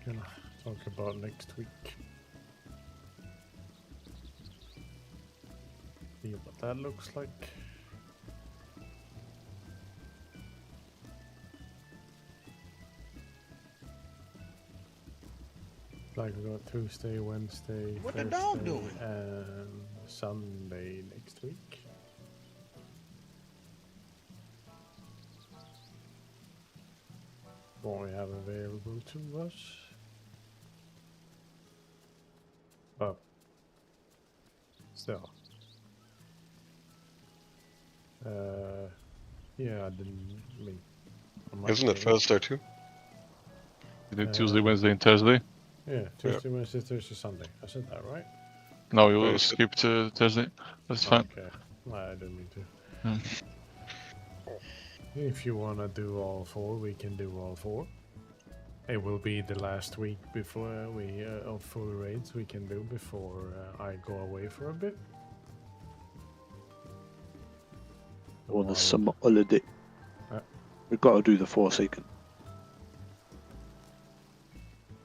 gonna talk about next week. See what that looks like. Like we got Tuesday, Wednesday, What the Thursday, dog doing? and Sunday next week. What we have available to us. But still. Yeah, I didn't mean. Isn't it Thursday too? You did Tuesday, Wednesday, and Thursday. Yeah, Tuesday, Wednesday, Thursday, Sunday. I said that right? No, you will Right. skip to Thursday. That's fine. Okay. No, I didn't mean to. Hmm. If you wanna do all four, we can do all four. It will be the last week before we of full raids we can do before I go away for a bit. Or the While- summer holiday. We've got to do the Forsaken.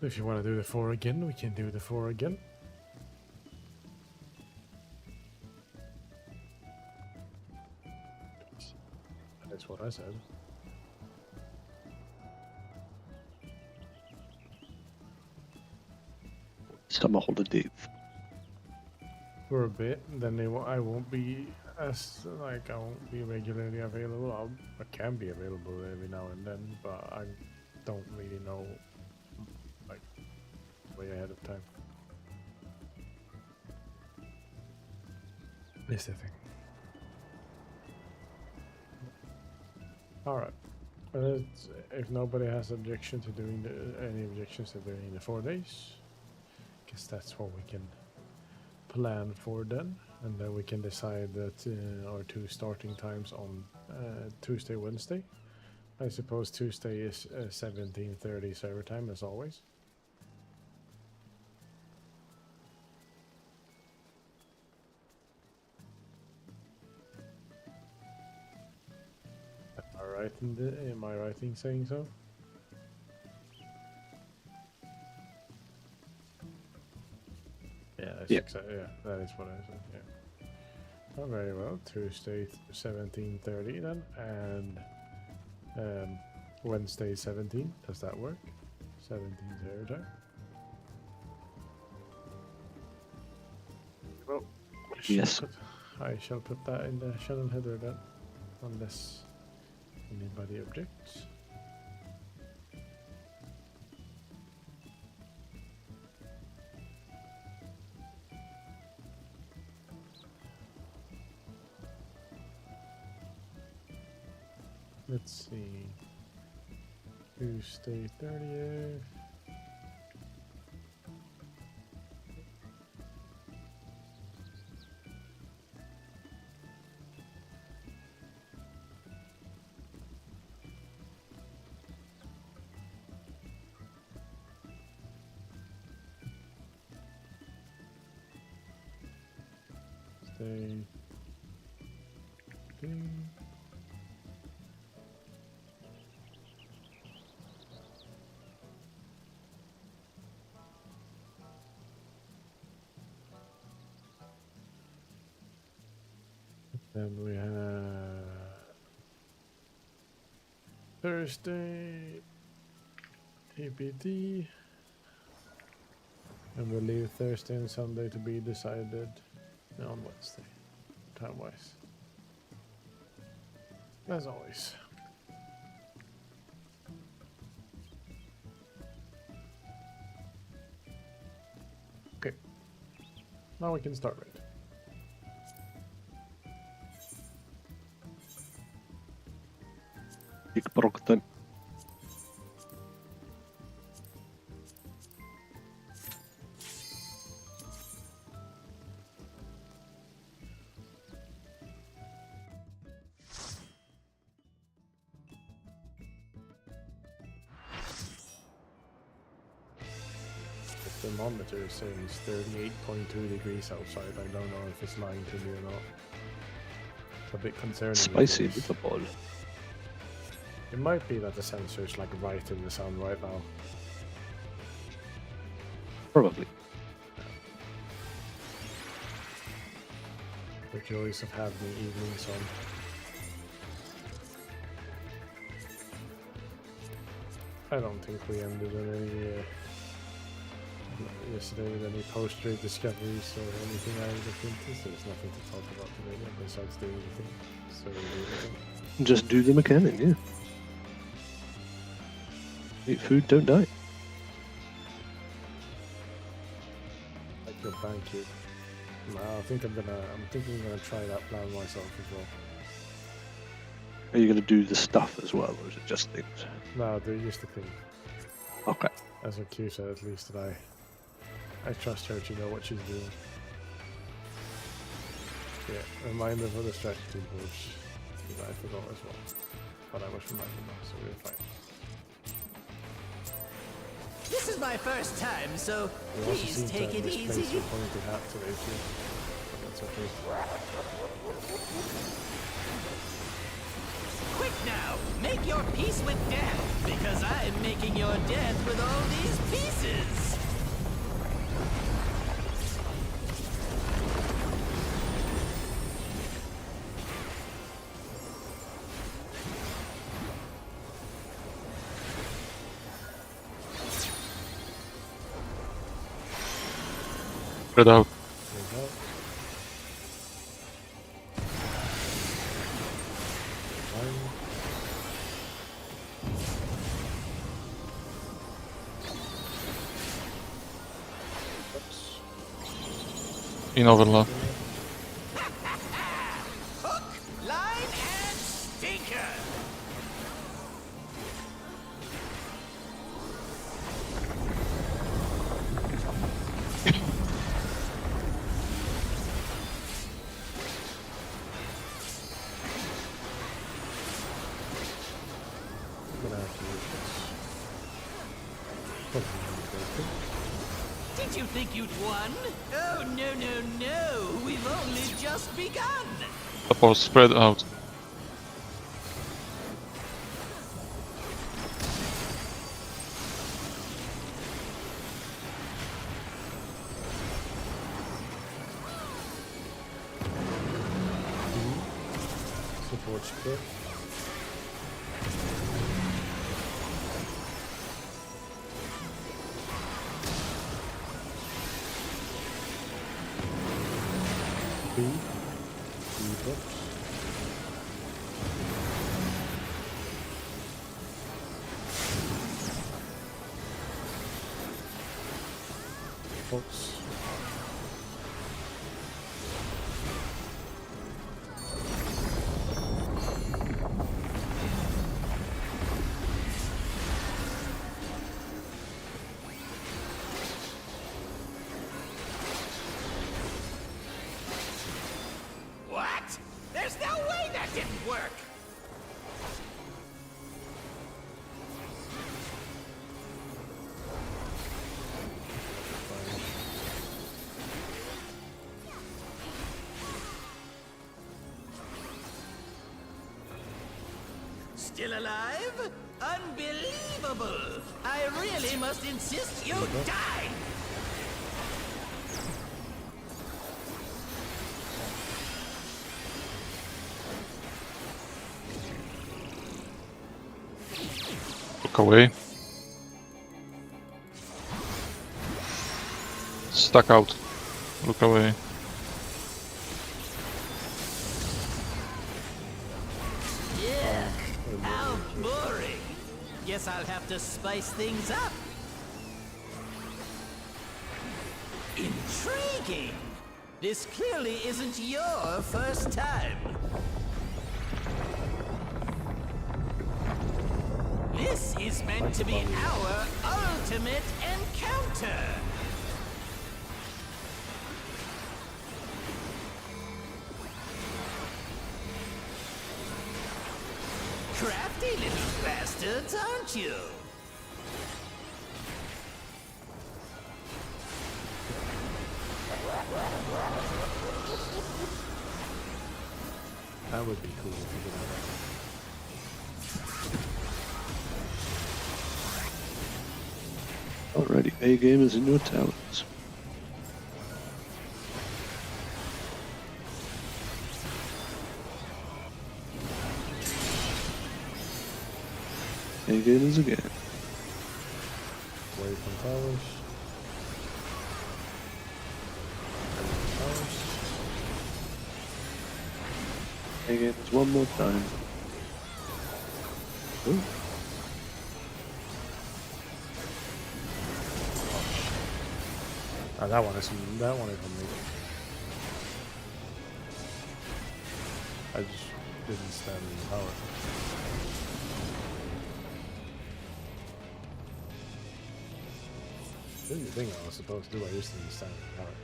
If you want to do the four again, we can do the four again. That's what I said. Summer holiday. For a bit, then I won't be as like I won't be regularly available. I can be available every now and then, but I don't really know like way ahead of time. Is the thing. All right. If nobody has objection to doing any objections to doing the 4 days, guess that's what we can plan for then, and then we can decide that our two starting times on Tuesday, Wednesday. I suppose Tuesday is 17:30 server time as always. Am I right in saying so? Yeah, that's Yeah. yeah, that is what I said. Yeah. Oh, very well. Tuesday 17:30 then, and Wednesday 17. Does that work? 17 server time. Well, Yes. I shall put that in the channel header then, unless anybody objects. Let's see. Tuesday 30th. Tuesday. Then we have Thursday TPT, and we'll leave Thursday and Sunday to be decided on Wednesday, time-wise. As always. Okay, now we can start it. Big Brock time. The thermometer is saying it's 38.2 degrees outside. I don't know if it's lying to me or not. It's a bit concerning. Spicy because meatball. It might be that the sensor is like right in the sun right now. Probably. The joys of having the evenings on. I don't think we ended in any yesterday with any post-trade discoveries or anything out of the printers. There's nothing to talk about today besides doing the thing. So we do everything. Just do the mechanic, yeah. Eat food, don't die. Like your bank cube. No, I think I'm thinking I'm gonna try that plan myself as well. Are you going to do the stuff as well, or is it just things? No, do just the thing. Okay. As what Q said, at least that I trust her to know what she's doing. Yeah, reminder for the strategy boards. I forgot as well. But I was reminded now, so we're fine. This is my first time, so We also please seem to take have it misplaced easy. your pointed hat today too. But that's okay. Quick now, make your peace with death, because I'm making your death with all these pieces. Spread out. There you go. Fine. Oops. In overlap. Hook, line, and stinker. I'm gonna have to use this. Hopefully it'll go through. Did you think you'd won? Oh, no, no, no. We've only just begun. Support spread out. Support split. B. B box. Box. What? There's no way that didn't work. Still alive? Unbelievable! I really must insist you die! Look away. Stuck out. Look away. Yeah, how boring. Guess I'll have to spice things up. Intriguing. This clearly isn't your first time. This is meant to be our ultimate encounter. Crafty little bastards, aren't you? That would be cool if you could have that. Alright. Alrighty, A game is in your talents. A game is again. Away from towers. Away from towers. A game is one more time. Ooh. Ah, that one is on me. I just didn't stand in the tower. Didn't you think I was supposed to do? I just didn't stand in the tower.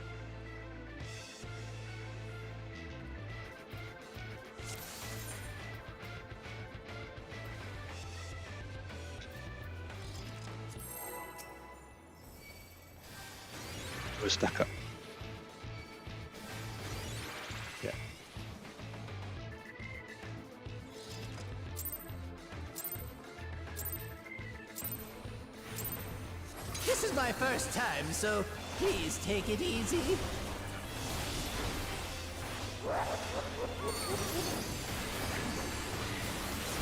We're stack up. Yeah. This is my first time, so please take it easy.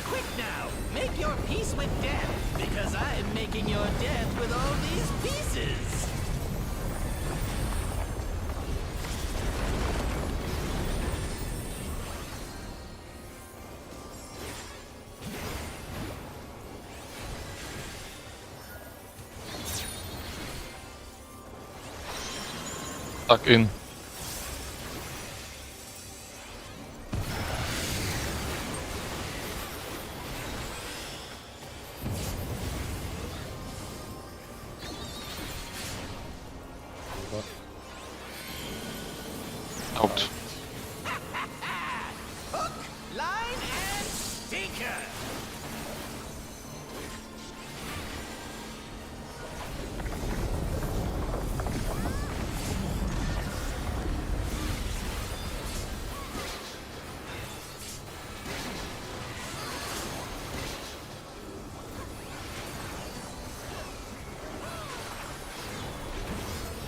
Quick now, make your peace with death, because I'm making your death with all these pieces. Stuck in. Out. Hook, line, and stinker.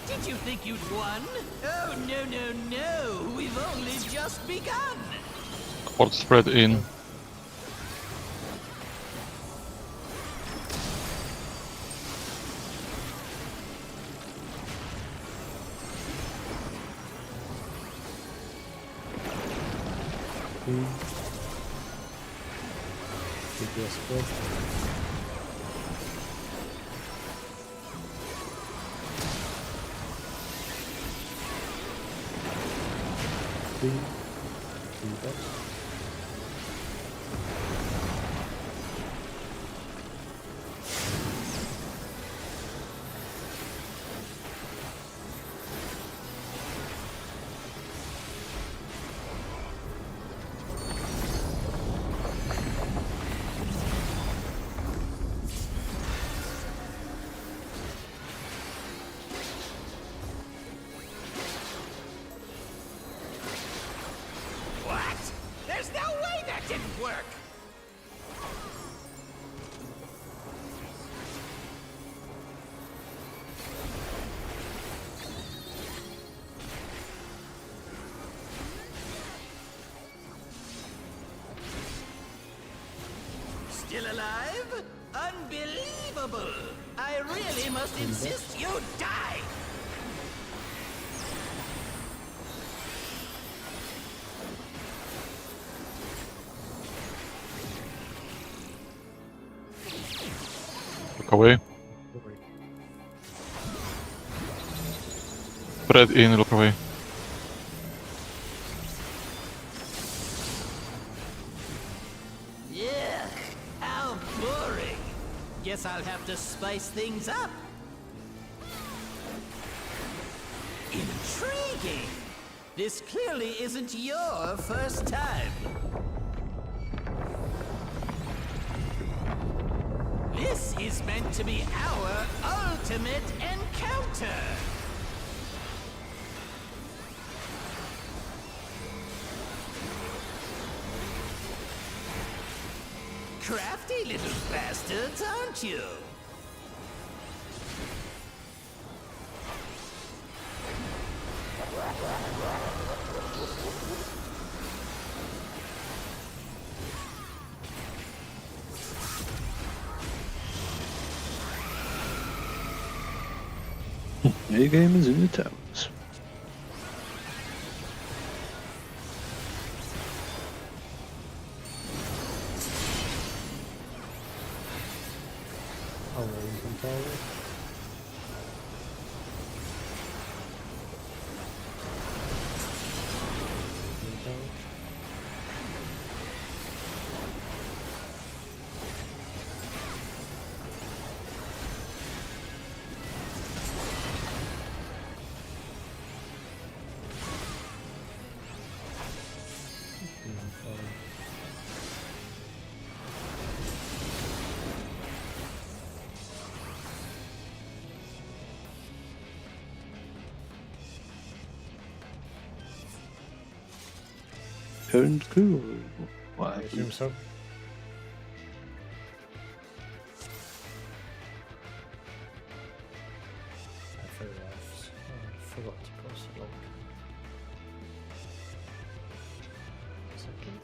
Did you think you'd won? Oh, no, no, no. We've only just begun. Support spread in. Keep your split. Feedback. What? There's no way that didn't work. Still alive? Unbelievable! I really must insist you die! Look away. Spread in, look away. Yeah, how boring. Guess I'll have to spice things up. Intriguing. This clearly isn't your first time. This is meant to be our ultimate encounter. Crafty little bastards, aren't you? New gamers in the towers. Away from tower. New tower. New tower. Turned cool. What I happened? assume so. I forgot to post a log. Second.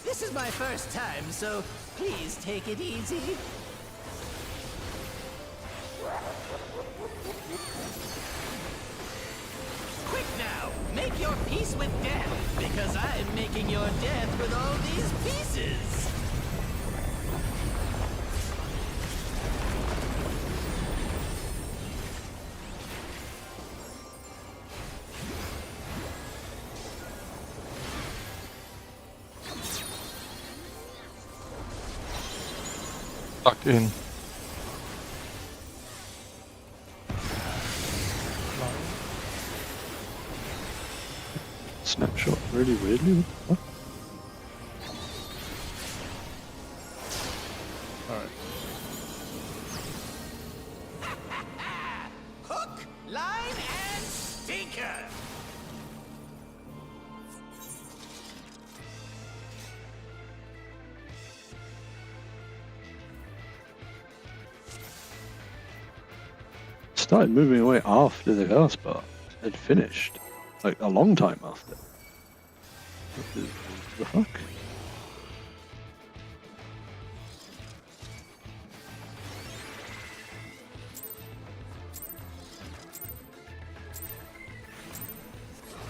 This is my first time, so please take it easy. Quick now, make your peace with death, because I'm making your death with all these pieces. Stuck in. Snapshot really weirdly. What? Alright. Hook, line, and stinker. Started moving away after the cast bar had finished, like a long time after. What the fuck?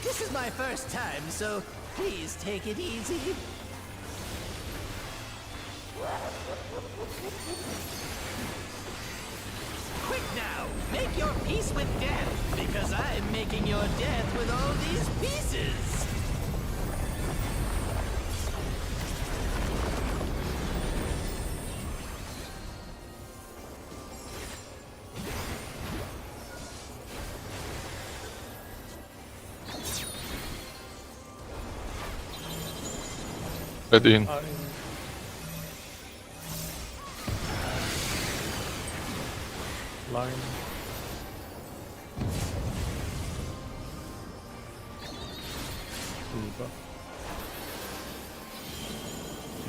This is my first time, so please take it easy. Quick now, make your peace with death, because I'm making your death with all these pieces. Spread in. Line. Debuff.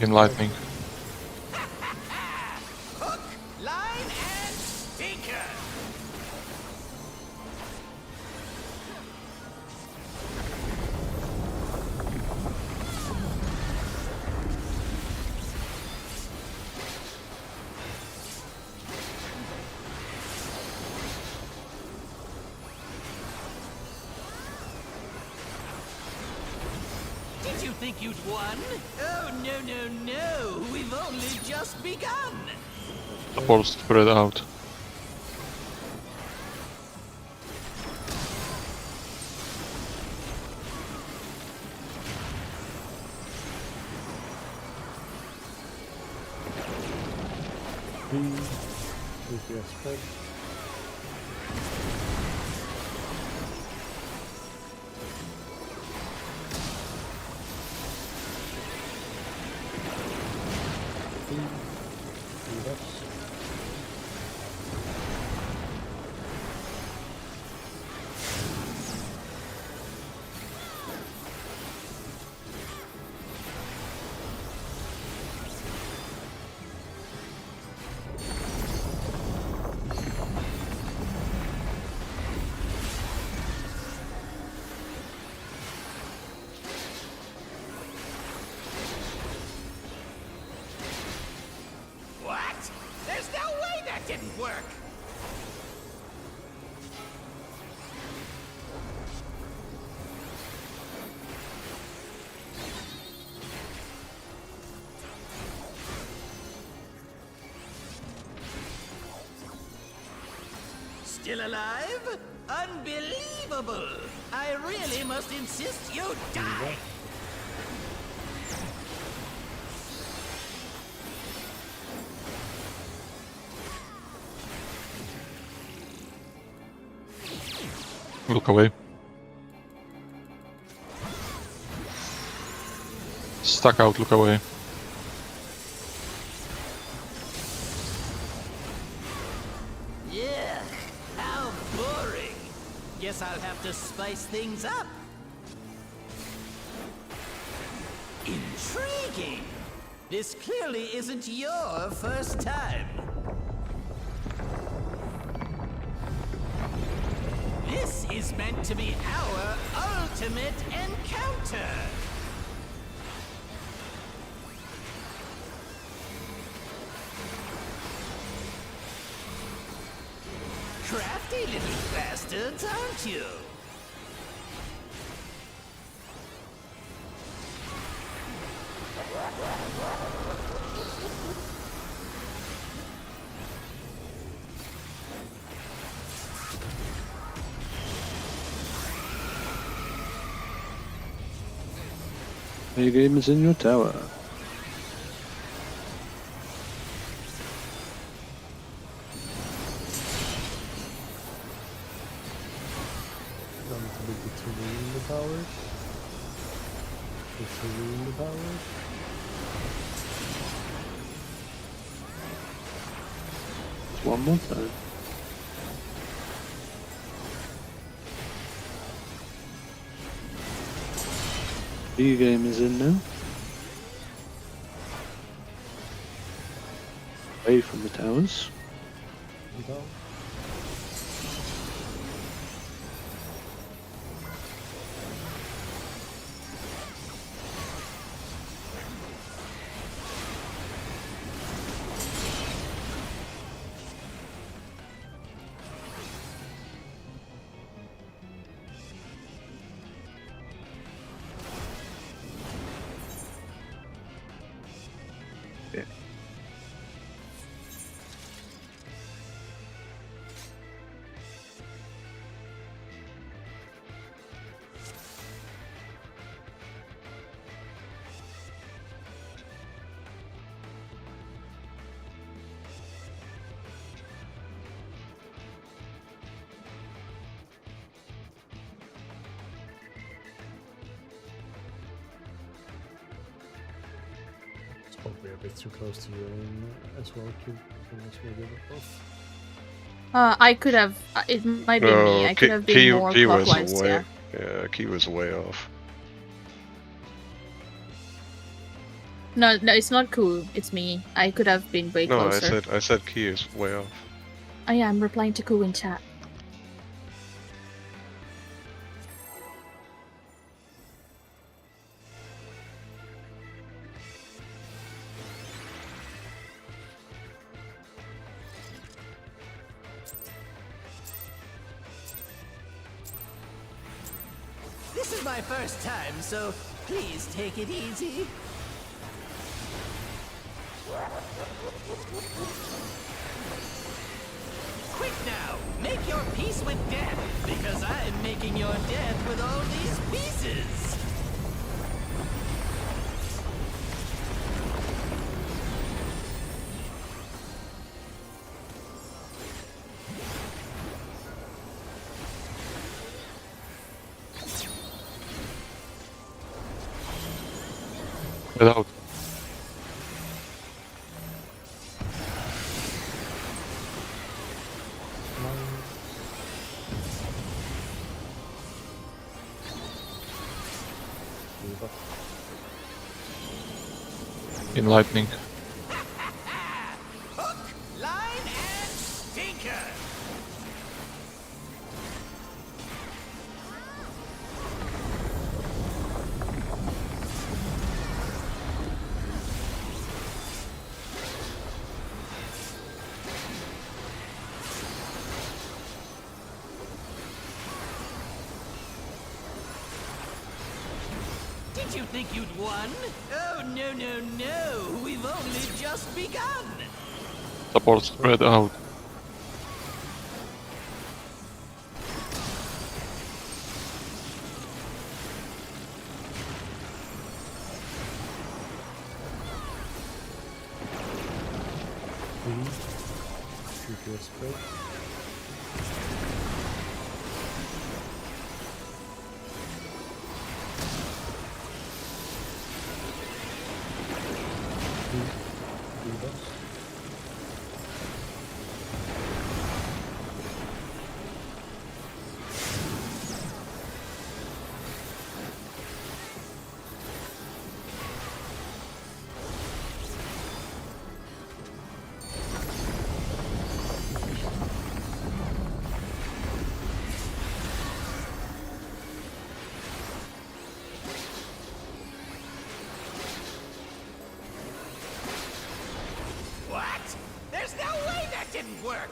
In lightning. Hook, line, and stinker. Did you think you'd won? Oh, no, no, no. We've only just begun. Support spread out. DPS spread. Debuffs. What? There's no way that didn't work! Still alive? Unbelievable! I really must insist you die! Look away. Stuck out, look away. Yeah, how boring. Guess I'll have to spice things up. Intriguing. This clearly isn't your first time. This is meant to be our ultimate encounter. Crafty little bastards, aren't you? Your game is in your tower. Going to be between the towers. Between the towers. Just one more time. Your game is in now. Away from the towers. Down. Yeah. It's probably a bit too close to your aim as well, Q. Unless we did it both. I could have. It might be me. I could have been more Key was clockwise. way. Yeah. Yeah, Key was way off. No, it's not cool. It's me. I could have been way No, closer. I said Key is way off. Oh yeah, I'm replying to Cool in chat. This is my first time, so please take it easy. Quick now! Make your peace with death, because I'm making your death with all these pieces! Spread out. In lightning. Hook, line, and stinker. Did you think you'd won? Oh, no, no, no. We've only just begun. Support spread out. GPS spread. What? There's no way that didn't work.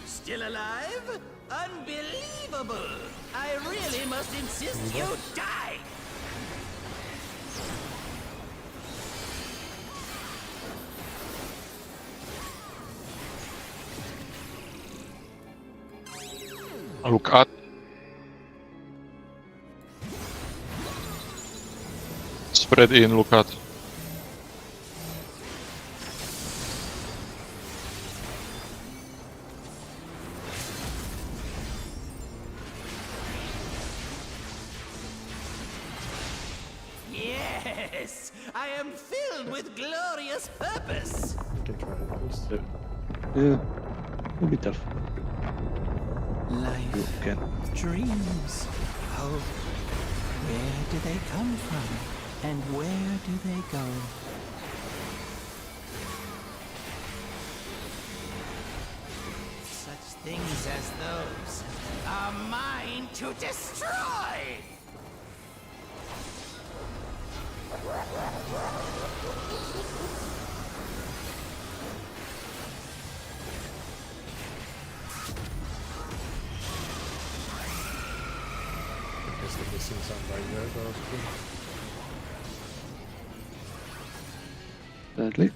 Still alive? Unbelievable! I really must insist you die! Look at. Spread in, look at. Yes! I am filled with glorious purpose! We can try it at least. Yeah, it'll be tough. Life, Again. dreams, hope. Where do they come from? And where do they go? Such things as those are mine to destroy! I guess the missing sound right there, that was cool. Sadly.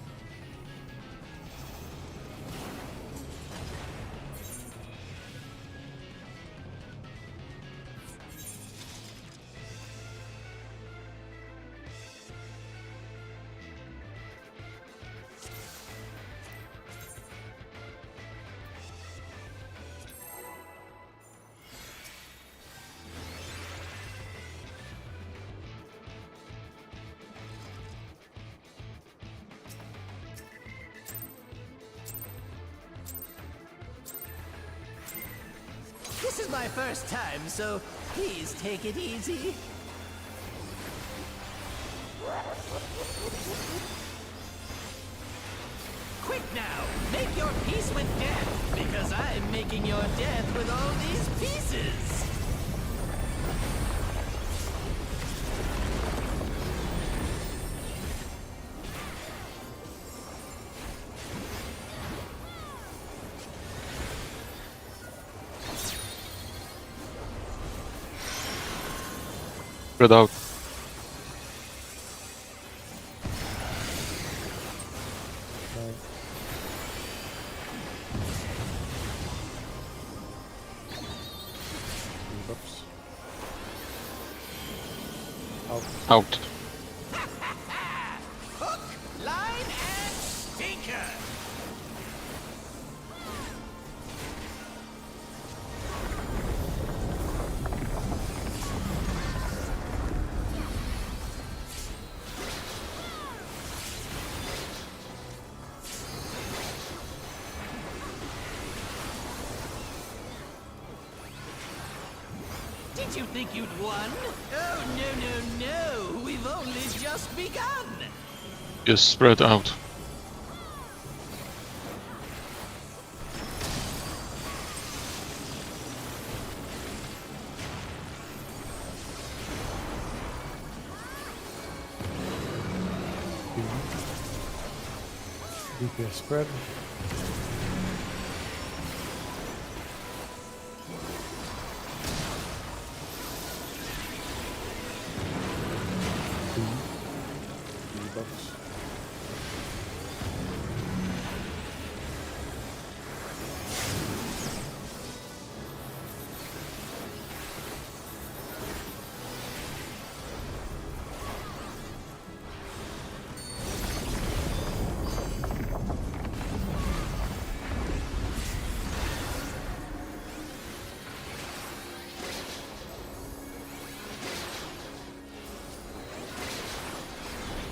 This is my first time, so please take it easy. Quick now, make your peace with death, because I'm making your death with all these pieces. Spread out. Right. Oops. Out. Out. Did you think you'd won? Oh, no. We've only just begun. Just spread out. DPS spread. Bucks.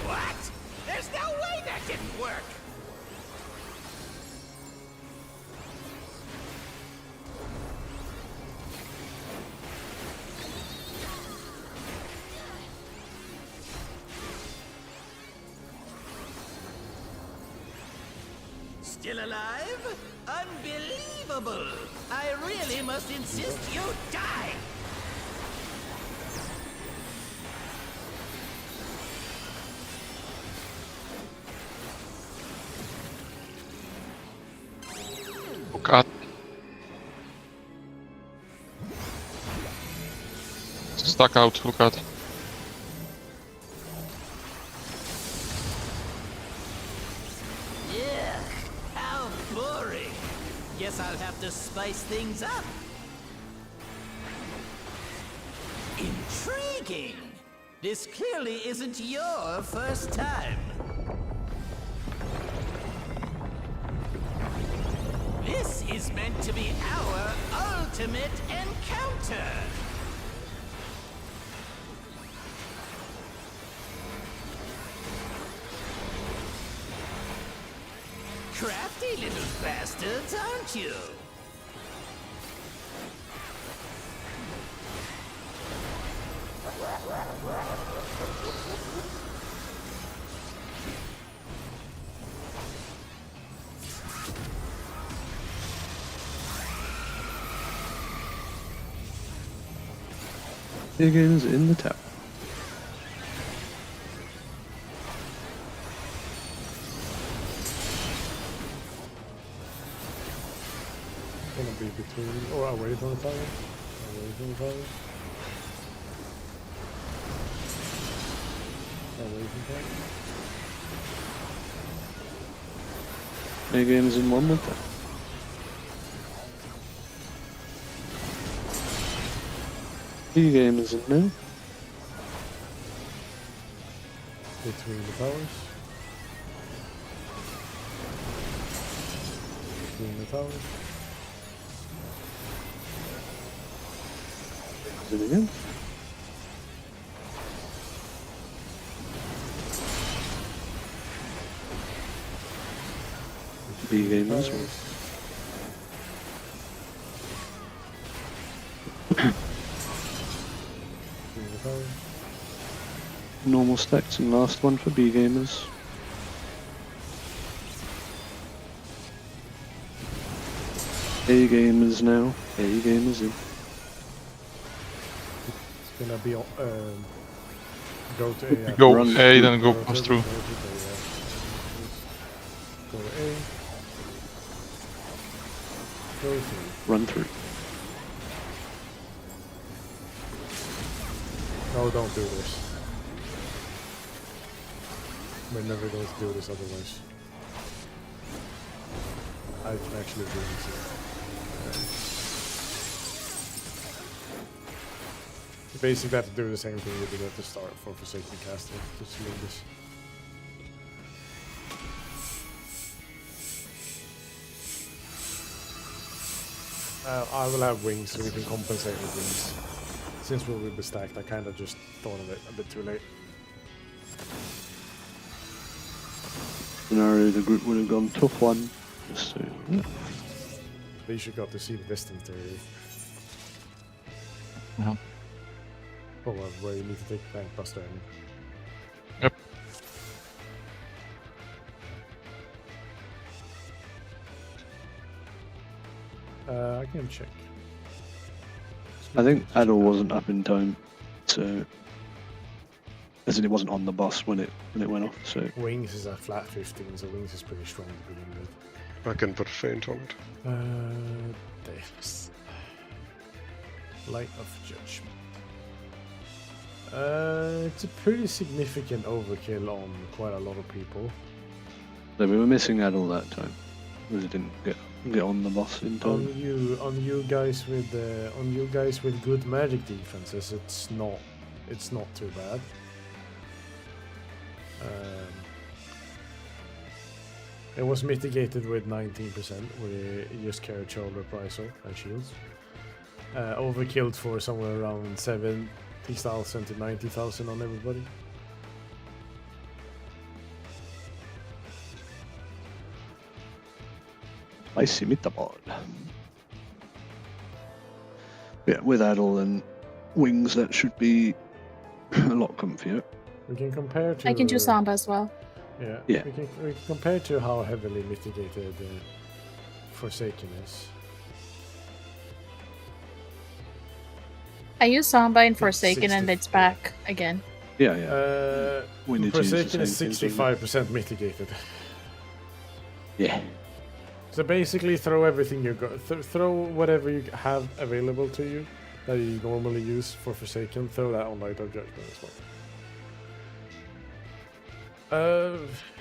What? There's no way that didn't work. Still alive? Unbelievable! I really must insist you die! Look at. Stuck out, look at. Yeah, how boring. Guess I'll have to spice things up. Intriguing. This clearly isn't your first time. This is meant to be our ultimate encounter. Crafty little bastards, aren't you? Higgins in the tower. Gonna be between or away from the tower. Away from the tower. Away from the tower. Higgins in one with that. B-Gamers in now. Between the towers. Between the towers. Is it again? B-Gamers. Between the towers. Normal stacks and last one for B-Gamers. A-Gamers now. A-Gamers in. It's gonna be go to A. You go Run A, through. then go pass through. Go to A. Go through. Run through. No, don't do this. We're never going to do this otherwise. I can actually do this. You basically have to do the same thing you did at the start for Forsaken Castle. Just leave this. I will have wings, so we can compensate with wings. Since we will be stacked, I kind of just thought of it a bit too late. Scenario, the group would have gone top one. Just so. Yeah. At least you got to see the distance there. Yeah. Oh, well, where you need to take tank buster. Yep. I can check. I think Adol wasn't up in time, so as in it wasn't on the boss when it went off. So Wings is at flat 15, so Wings is pretty strong to begin with. I can put a feint on it. Davis. Light of Judgment. It's a pretty significant overkill on quite a lot of people. we were missing Adol that time because it didn't get on the boss in time. On you guys with good magic defenses, it's not too bad. It was mitigated with 19%, where you just carried shoulder, Pryso, and shields. Overkilled for somewhere around 70,000 to 90,000 on everybody. Spicy meatball. Yeah, with Adol and Wings, that should be a lot comfier. We can compare to. I can do Samba as well. Yeah. Yeah. We can compare to how heavily mitigated Forsaken is. I use Samba in Forsaken and it's back again. Yeah, yeah. We need to use the Forsaken is same things, don't 65% mitigated. Yeah. So basically, throw everything you got. Throw whatever you have available to you that you normally use for Forsaken. Throw that on Light of Judgment as well.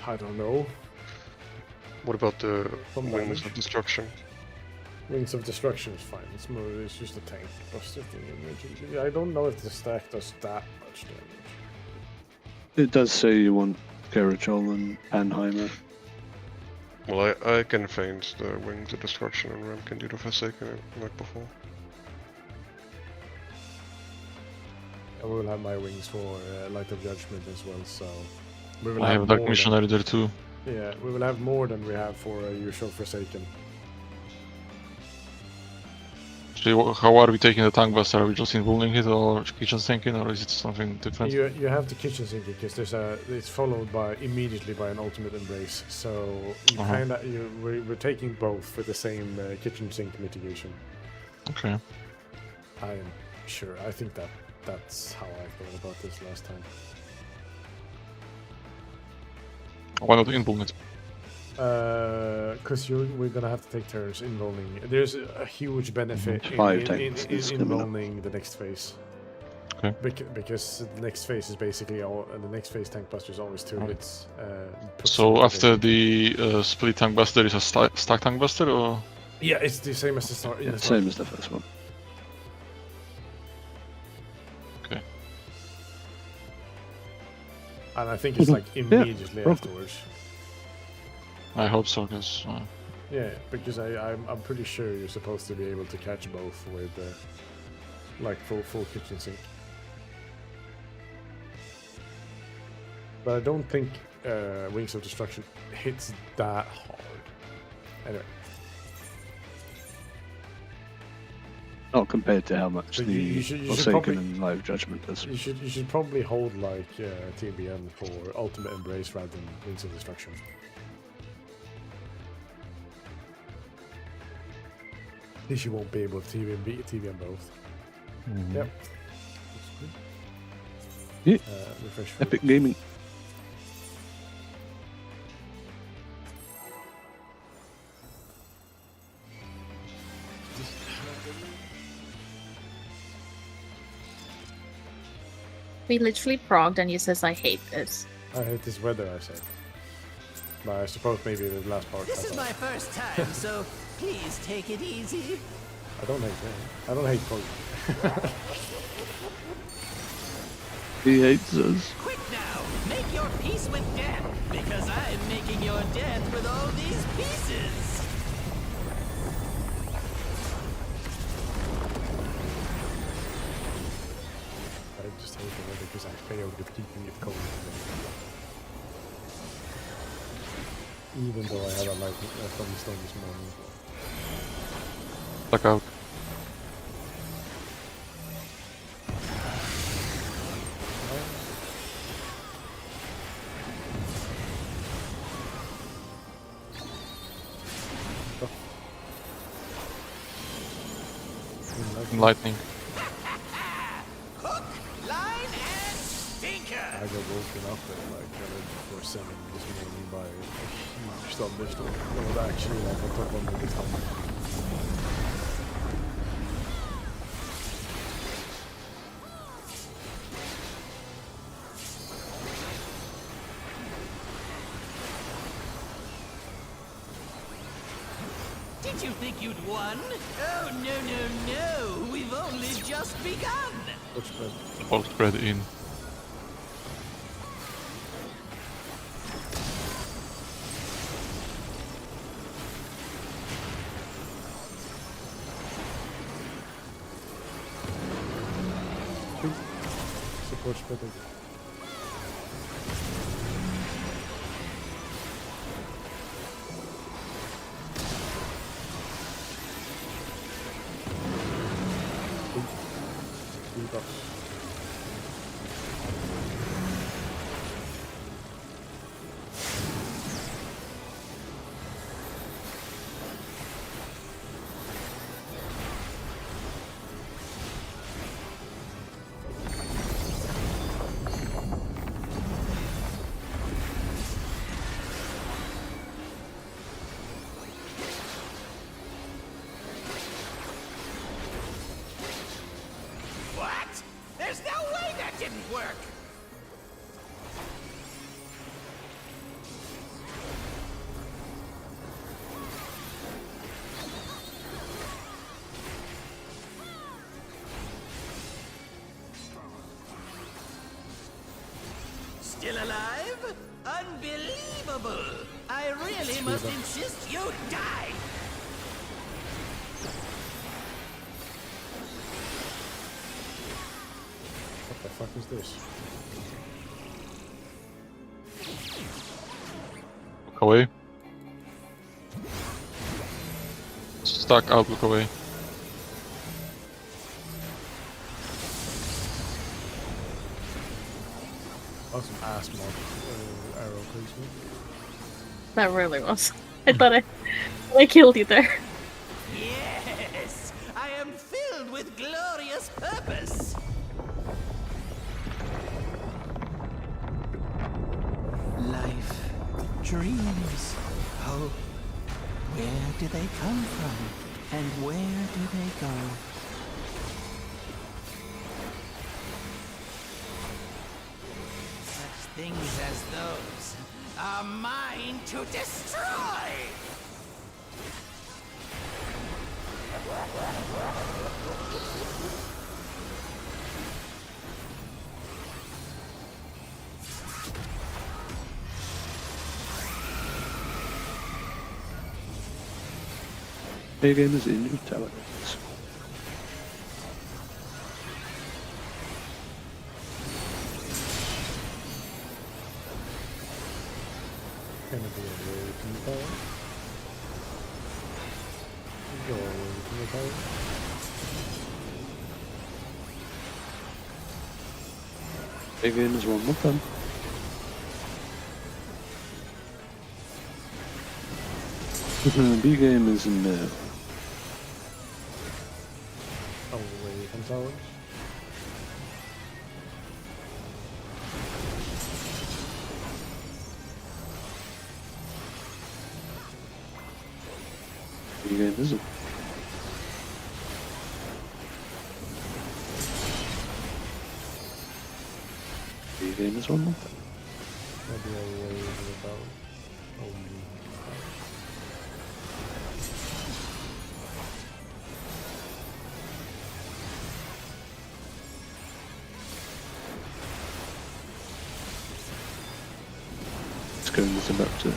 I don't know. What about the Some Wings damage. of Destruction? Wings of Destruction is fine. It's just a tank buster thing. I don't know if the stack does that much damage. It does say you want Carachol and Anheimer. Well, I can feint the Wings of Destruction and Ram can do the Forsaken like before. I will have my wings for Light of Judgment as well, so we will I have a have Dark more Missionary there too. Yeah, we will have more than we have for usual Forsaken. So how are we taking the tank buster? Are we just involving it or kitchen sinking, or is it something different? You have the kitchen sinking because it's followed by immediately by an ultimate embrace. So you we're taking both with the same kitchen sink mitigation. Okay. I am sure. I think that's how I thought about this last time. Why not involve it? Because we're gonna have to take turns involving. There's a huge benefit in 5 tanks is coming up. involving the next phase. Okay. Because the next phase is basically all. The next phase tank buster is always 2 hits. So after the split tank buster is a stack tank buster, or Yeah, it's the same as the start. Yeah, same as the first one. okay? And I think it's like immediately Yeah. afterwards. I hope so, because Yeah, because I'm pretty sure you're supposed to be able to catch both with like full kitchen sink. But I don't think Wings of Destruction hits that hard. Anyway, Not compared to how much So the you should Forsaken probably- and Live Judgment does. you should probably hold like TBN for Ultimate Embrace rather than Wings of Destruction. At least you won't be able to TBN both. Yep. Yeah. Refresh food. Epic Gaming. We literally progged and he says, I hate this. I hate this weather, I said. But I suppose maybe the last part. This is my first time, so please take it easy. I don't hate that. I don't hate Pog. He hates us. Quick now, make your peace with death, because I'm making your death with all these pieces. I just hate the weather because I failed with keeping it cold. Even though I had a thunderstorm this morning. stuck out. fucking lightning. Hook, line, and sinker. I got woken up at like 7 this morning by a huge thunderstorm. It was actually like on top of me this time. Did you think you'd won? Oh, no. We've only just begun. Looks bad. All spread in. Support spreading. What? There's no way that didn't work. Still alive? Unbelievable! I really must insist you die! What the fuck is this? Look away. Stuck out, look away. Awesome ass mod arrow placement. That really was. I thought I killed you there. Yes! I am filled with glorious purpose! Life, dreams, hope. Where do they come from? And where do they go? Such things as those are mine to destroy! Big game is in your tower. Gonna be away from the tower. Go away from the tower. Big game is one more time. B game is in there. Away from towers. B game isn't. B game is one more time. I'll be away from the tower. Only. Going is about to.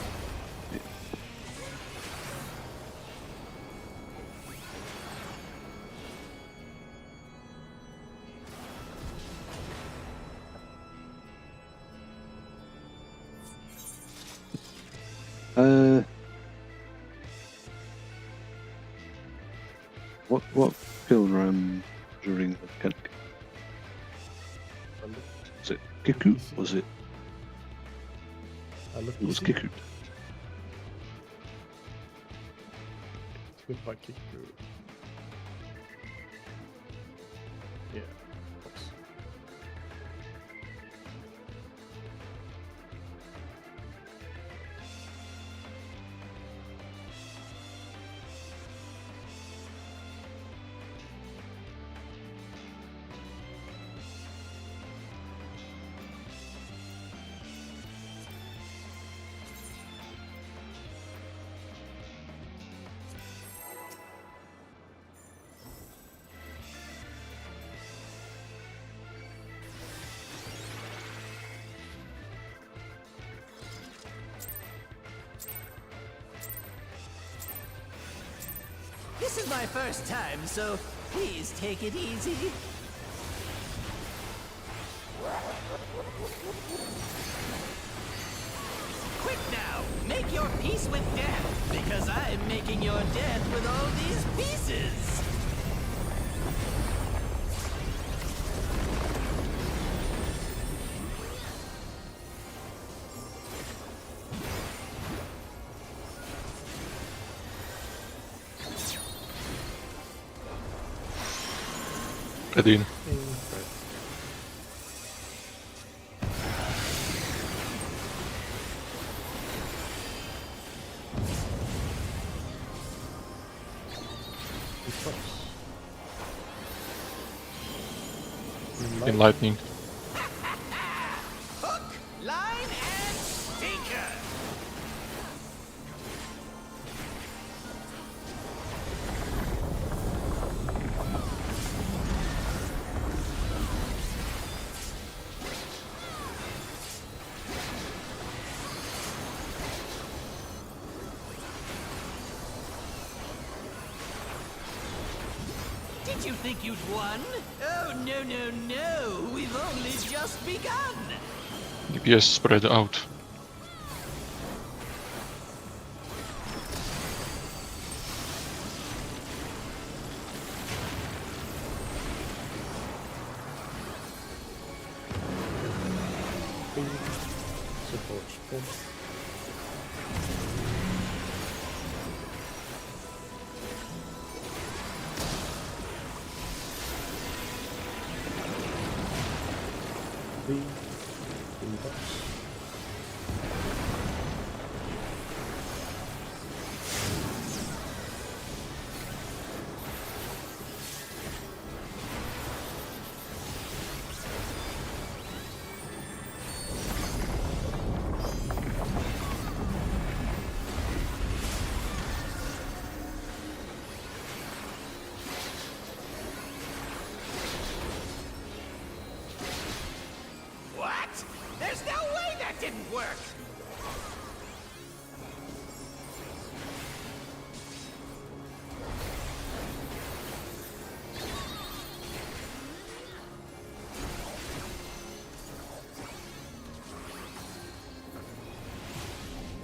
What film ran during the mechanic? Was it Kiku? Was it? It was Kiku. Split by Kiku. This is my first time, so please take it easy. Quick now! Make your peace with death, because I'm making your death with all these pieces! Edin. In lightning. Hook, line, and sinker! Did you think you'd won? Oh, no, no, no! We've only just begun! DPS spread out. Support spin. Box. What? There's no way that didn't work!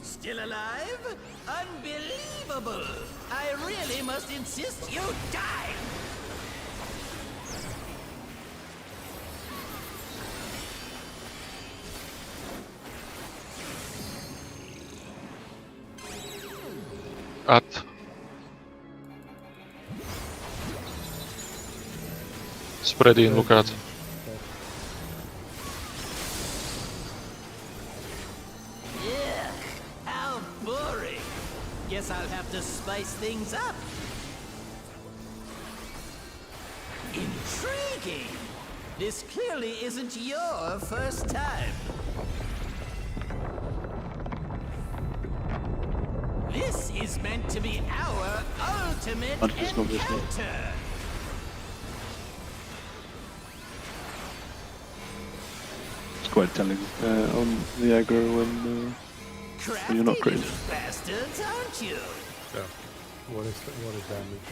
Still alive? Unbelievable! I really must insist you die! At. Spread in, look at. Ugh, how boring. Guess I'll have to spice things up. Intriguing. This clearly isn't your first time. This is meant to be our ultimate What is not this one? encounter. It's quite telling on the aggro when you're not Crafty crit. little bastards, aren't you? Yeah. What is damage?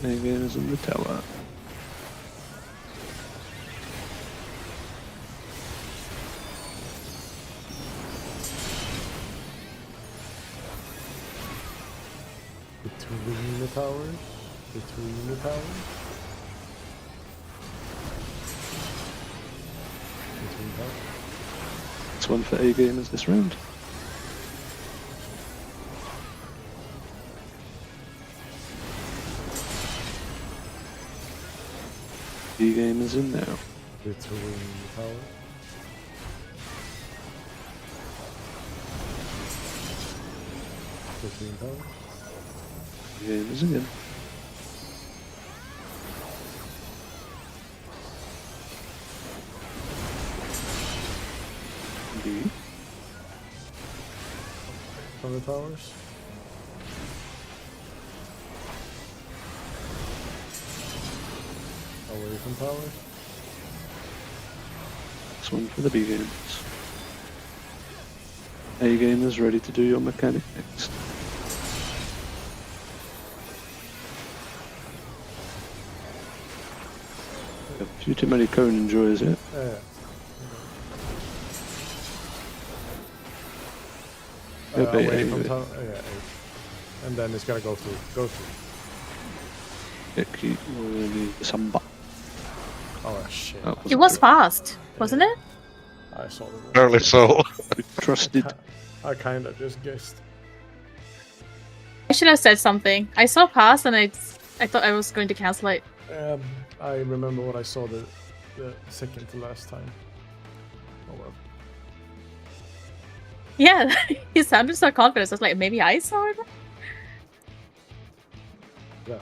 Again is in the tower. Between the towers? Between the towers? Between towers? It's one for A gamers this round. B gamers in now. Between the towers? Between towers? B gamers again. B. From the towers? away from tower. This one for the B games. A gamers ready to do your mechanic next. A few too many cone enjoyers here. Yeah. Yep, Away A, from A. tower. Yeah, A. And then it's gotta go through. Go through. Icky, Samba. Oh shit. It was fast, wasn't it? I saw the Apparently so. Trusted. I kind of just guessed. I should have said something. I saw pass and I thought I was going to cancel it. I remember what I saw the second to last time. Oh well. Yeah, he sounded so confident. I was like, maybe I saw it. Yeah,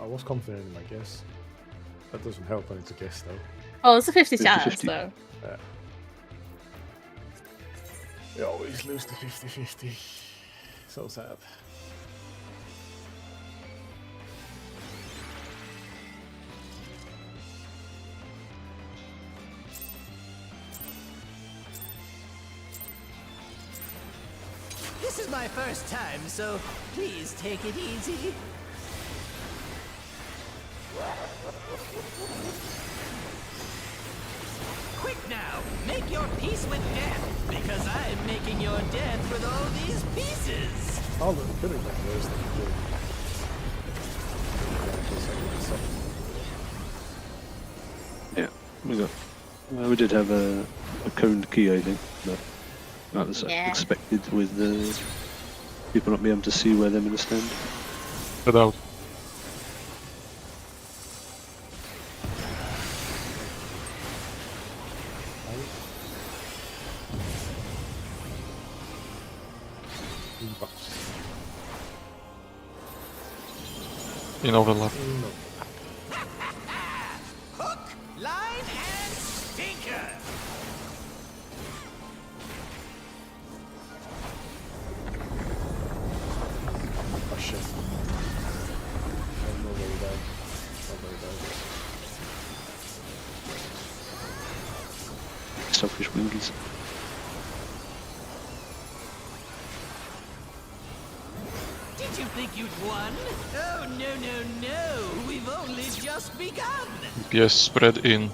I was confident in my guess. That doesn't help when it's a guess though. Oh, it's a 50 chance, 50-50. though. We always lose the 50-50. So sad. This is my first time, so please take it easy. Quick now, make your peace with death, because I'm making your death with all these pieces. Oh, the could have been worse than good. Yeah, we did have a coned key, I think, but that was Yeah. expected with people not being able to see where they're going to stand. Get out. In overlap. Hook, line, and stinker. Oh shit. Nobody died. Nobody died. Selfish wingies. Did you think you'd won? Oh, no, no, no. We've only just begun. PS spread in.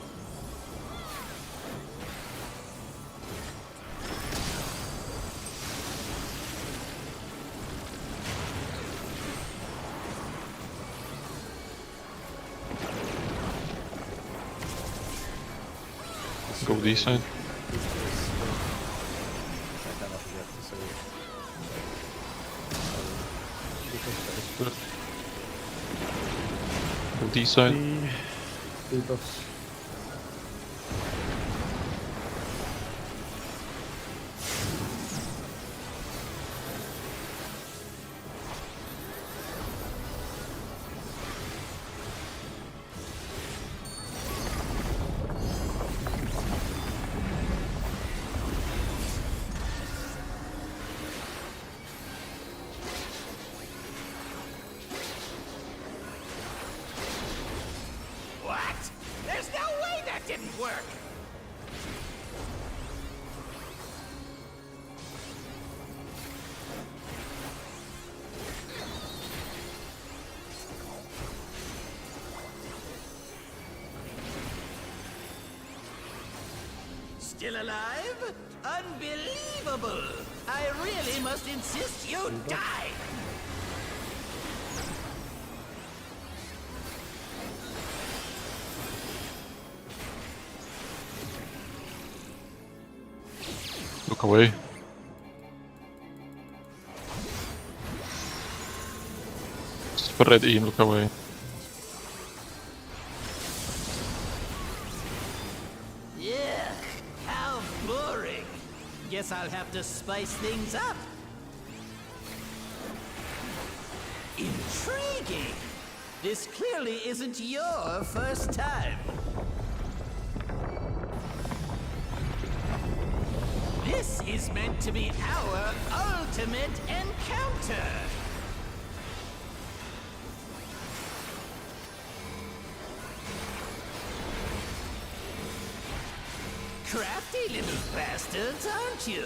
Go this side. I cannot forget to say it. Go this side. The buffs. What? There's no way that didn't work. Still alive? Unbelievable! I really must insist you die! Look away. Spread in, look away. Yeah, how boring. Guess I'll have to spice things up. Intriguing. This clearly isn't your first time. This is meant to be our ultimate encounter. crafty little bastards, aren't you?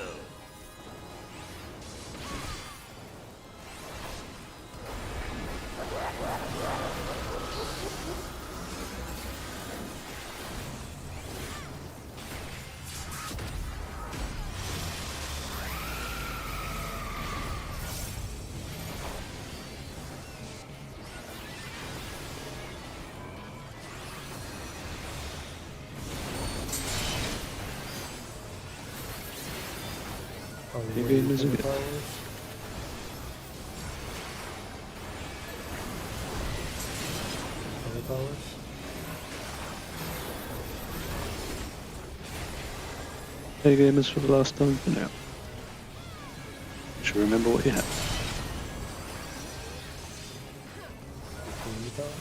Are we Maybe ready it for isn't the it? towers? For the towers? Hey gamers for the last time for now. You should remember what you have. Between the towers?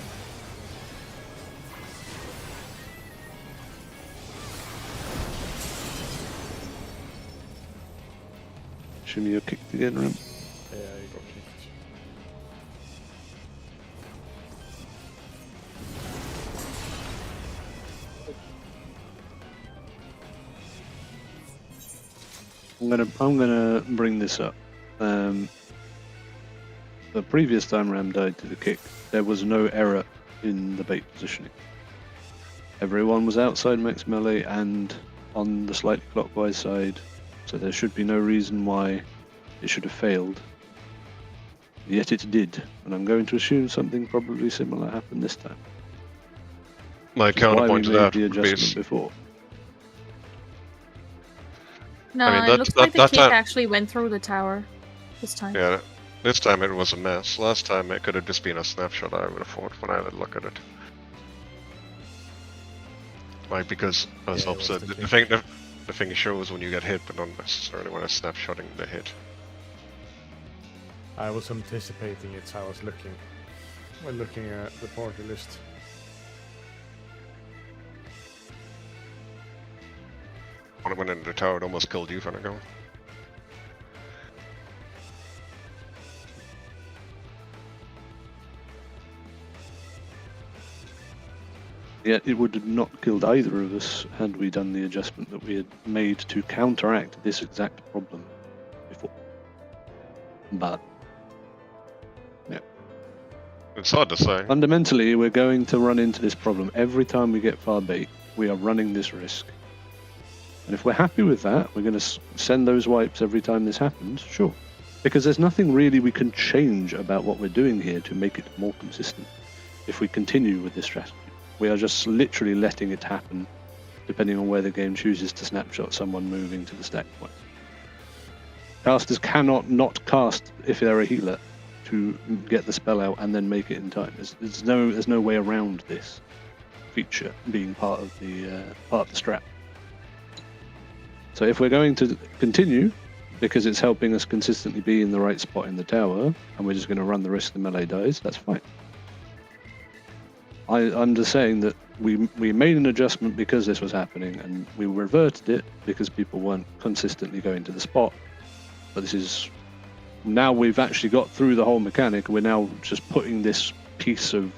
Assume you're kicked again, Ram. Yeah, you got kicked. I'm gonna bring this up. The previous time Ram died to the kick, there was no error in the bait positioning. Everyone was outside max melee and on the slightly clockwise side, so there should be no reason why it should have failed. Yet it did, and I'm going to assume something probably similar happened this time. My Which is why we counterpoint to made that the would be adjustment before. No, I mean, it looks like the that kick time- actually went through the tower this time. Yeah, this time it was a mess. Last time it could have just been a snapshot, I would have thought, when I had a look at it. Like, because, as Yeah, it Hope was said, the the kick. thing it shows when you get hit, but not necessarily when it's snapshotting the hit. I was anticipating it, so I was looking. When looking at the party list. When I went into the tower, it almost killed you, Fenagon. Yet it would have not killed either of us had we done the adjustment that we had made to counteract this exact problem before. But It's hard to say. fundamentally, we're going to run into this problem every time we get far bait. We are running this risk. And if we're happy with that, we're going to send those wipes every time this happens, sure. Because there's nothing really we can change about what we're doing here to make it more consistent if we continue with this strategy. We are just literally letting it happen depending on where the game chooses to snapshot someone moving to the stack point. Casters cannot not cast if they're a healer to get the spell out and then make it in time. There's no way around this feature being part of the strat. So if we're going to continue because it's helping us consistently be in the right spot in the tower, and we're just going to run the risk the melee dies, that's fine. I'm just saying that we made an adjustment because this was happening, and we reverted it because people weren't consistently going to the spot. But this is now we've actually got through the whole mechanic. We're now just putting this piece of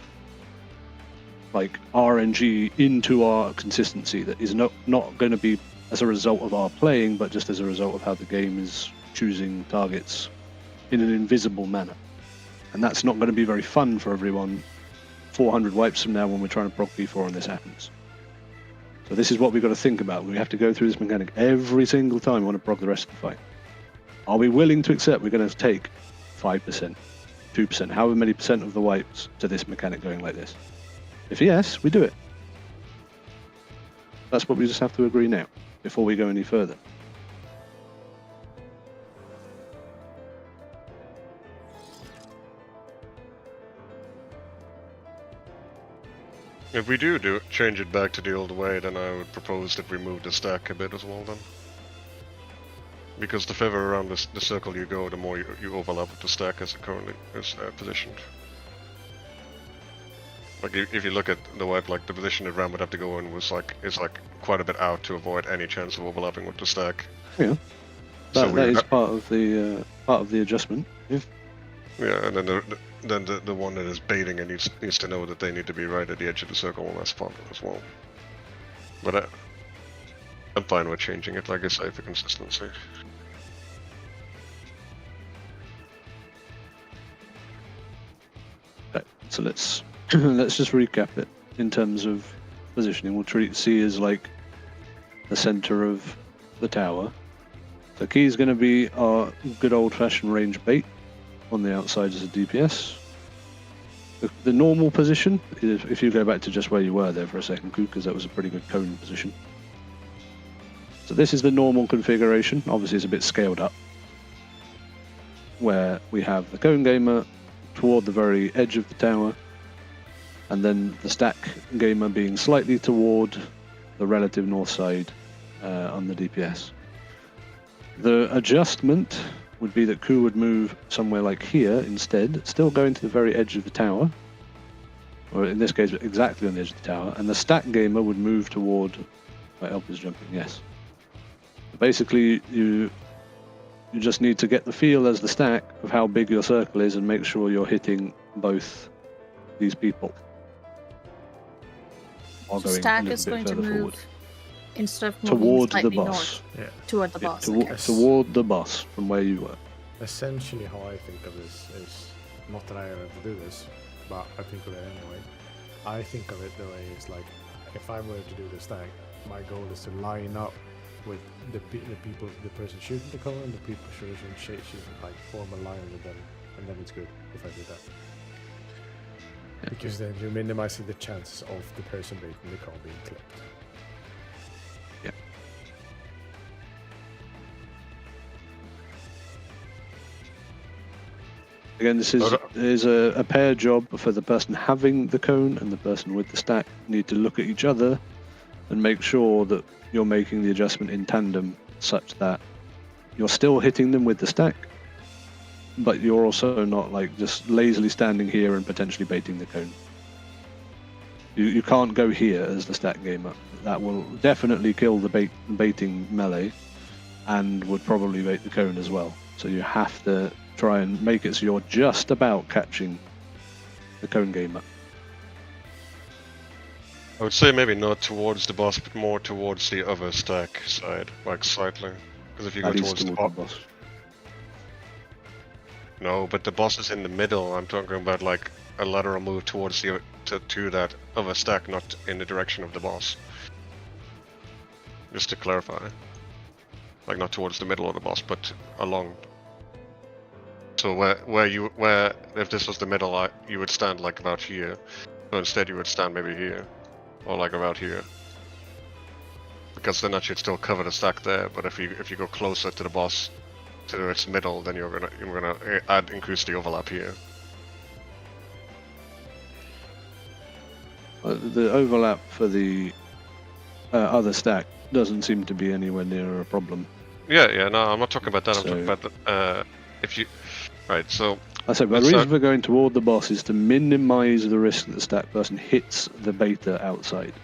like RNG into our consistency that is not going to be as a result of our playing, but just as a result of how the game is choosing targets in an invisible manner. And that's not going to be very fun for everyone 400 wipes from now when we're trying to proc P4 and this happens. So this is what we've got to think about. We have to go through this mechanic every single time we want to proc the rest of the fight. Are we willing to accept we're going to take 5%, 2%, however many percent of the wipes to this mechanic going like this? If yes, we do it. That's what we just have to agree now, before we go any further. If we do change it back to the old way, then I would propose that we move the stack a bit as well then. Because the further around the circle you go, the more you overlap with the stack as it currently is positioned. Like if you look at the wipe, like the position that Ram would have to go in is like quite a bit out to avoid any chance of overlapping with the stack. Yeah, So that is part of the adjustment. Yeah. Yeah, and then the one that is baiting and needs to know that they need to be right at the edge of the circle, and that's part of it as well. But I'm fine with changing it, like I say, for consistency. Okay, so let's let's just recap it in terms of positioning. We'll treat C as like the center of the tower. The key is going to be our good old-fashioned range bait on the outside as a DPS. The normal position is, if you go back to just where you were there for a second, because that was a pretty good cone position. So this is the normal configuration. Obviously, it's a bit scaled up, where we have the cone gamer toward the very edge of the tower, and then the stack gamer being slightly toward the relative north side on the DPS. The adjustment would be that Ku would move somewhere like here instead, still going to the very edge of the tower, or in this case exactly on the edge of the tower, and the stack gamer would move toward... My elf is jumping, yes. Basically, you just need to get the feel as the stack of how big your circle is and make sure you're hitting both these people. While So going a stack little is bit going to further move forward. instead of moving Towards the slightly boss. north. Yeah. Toward the Yeah, boss. Okay. toward the boss from where you were. Essentially, how I think of this is not that I ever do this, but I think of it anyway. I think of it the way it's like, if I were to do the stack, my goal is to line up with the people, the person shooting the cone, and the people shooting, like form a line with them, and then it's good if I do that. Because then you're minimizing the chances of the person baiting the cone being clipped. Yeah. Again, this is a pair job for the person having the cone and the person with the stack. Need to look at each other and make sure that you're making the adjustment in tandem such that you're still hitting them with the stack, but you're also not like just lazily standing here and potentially baiting the cone. You can't go here as the stack gamer. That will definitely kill the baiting melee and would probably bait the cone as well. So you have to try and make it so you're just about catching the cone gamer. I would say maybe not towards the boss, but more towards the other stack side, like slightly. Because if you go At least towards the toward boss... No, but the boss is in the middle. I'm talking about like a lateral move towards the to that other stack, not in the direction of the boss. Just to clarify. Like not towards the middle of the boss, but along. So where if this was the middle, you would stand like about here. So instead you would stand maybe here. Or like about here. Because then that should still cover the stack there, but if you go closer to the boss, to its middle, then you're gonna increase the overlap here. The overlap for the other stack doesn't seem to be anywhere near a problem. Yeah, no, I'm not talking about that. So, I'm talking about if you, right? So I said the reason for going toward the boss is to minimize the risk that the stack person hits the beta outside.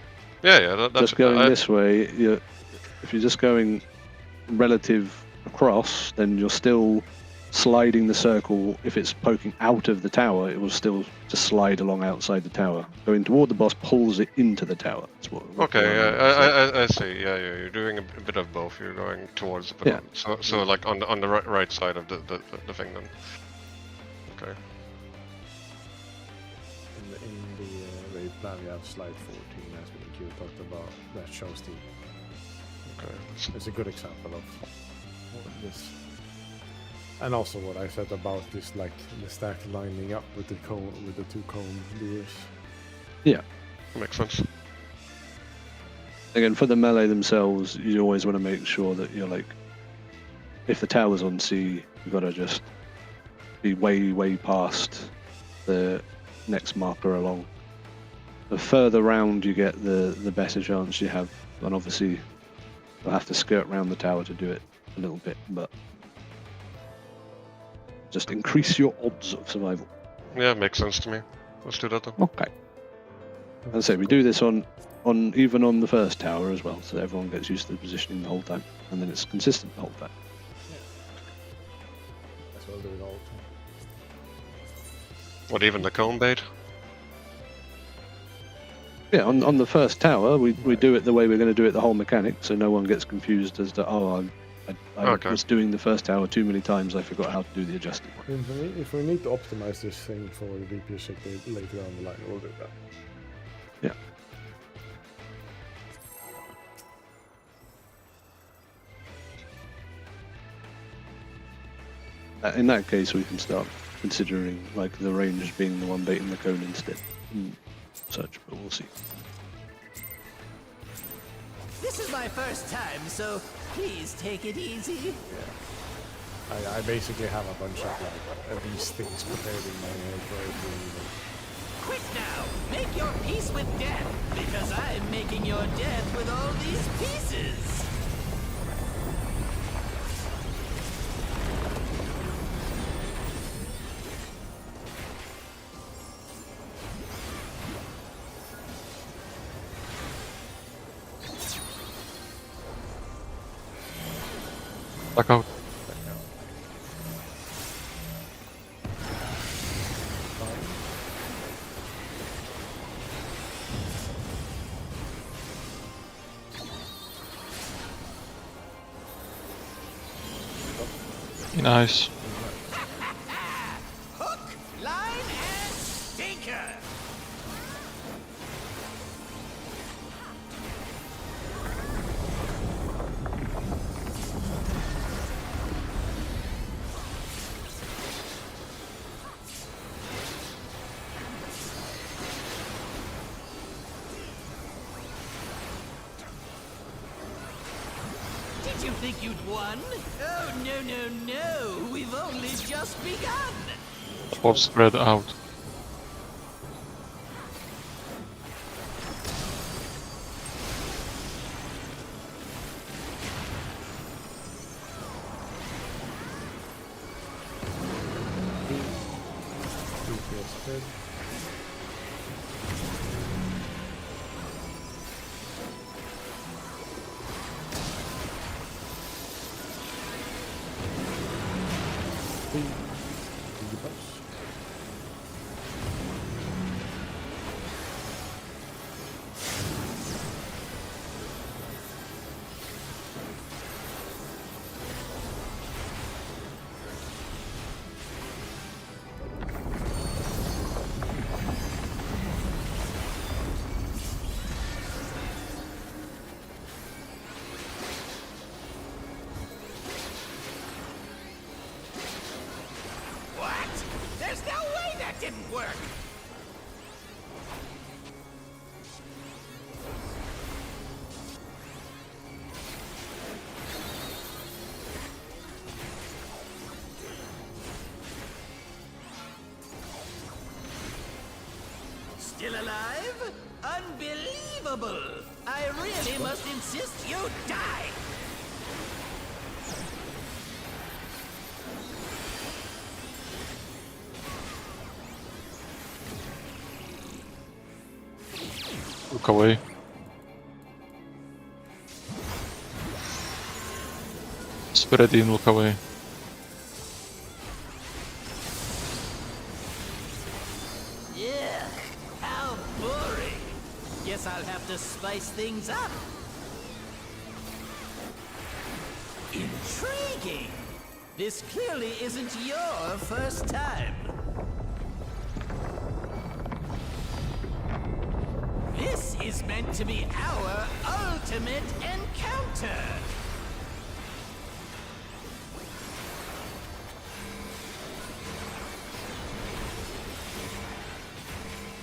Yeah, that's just going this way. If you're just going relative across, then you're still sliding the circle. If it's poking out of the tower, it will still just slide along outside the tower. Going toward the boss pulls it into the tower. That's what. Okay, I see. Yeah, you're doing a bit of both. You're going towards the bottom. Yeah. So like on the right side of the thing then. Okay. In the raid plan, we have slide 14, as we talked about. That shows the. Okay. It's a good example of this. And also what I said about this, like the stack lining up with the cone, with the two cone doers. Yeah, makes sense. Again, for the melee themselves, you always want to make sure that you're like, if the tower's on C, you've got to just be way past the next marker along. The further round you get, the better chance you have. And obviously, you'll have to skirt around the tower to do it a little bit, but just increase your odds of survival. Yeah, makes sense to me. Let's do that then. Okay. As I say, we do this on even on the first tower as well, so everyone gets used to the positioning the whole time, and then it's consistent the whole time. Yeah. That's what I'll do it all the time. What, even the cone bait? Yeah, on the first tower, we do it the way we're going to do it, the whole mechanic, so no one gets confused as to, oh, I Okay. was doing the first tower too many times, I forgot how to do the adjusted one. If we need to optimize this thing for the DPS sector later down the line, we'll do that. In that case, we can start considering like the range being the one baiting the cone instead, and such. But we'll see. This is my first time, so please take it easy. I basically have a bunch of like these things prepared in my head for every. Quick now, make your peace with death, because I'm making your death with all these pieces. Back out. Nice. Hook, line, and sinker. Did you think you'd won? Oh, no. We've only just begun. Swap spread out. DPS spread. What? There's no way that didn't work. Still alive? Unbelievable! I really must insist you die! Look away. Spread in, look away. Yeah, how boring. Guess I'll have to spice things up. Intriguing. This clearly isn't your first time. This is meant to be our ultimate encounter.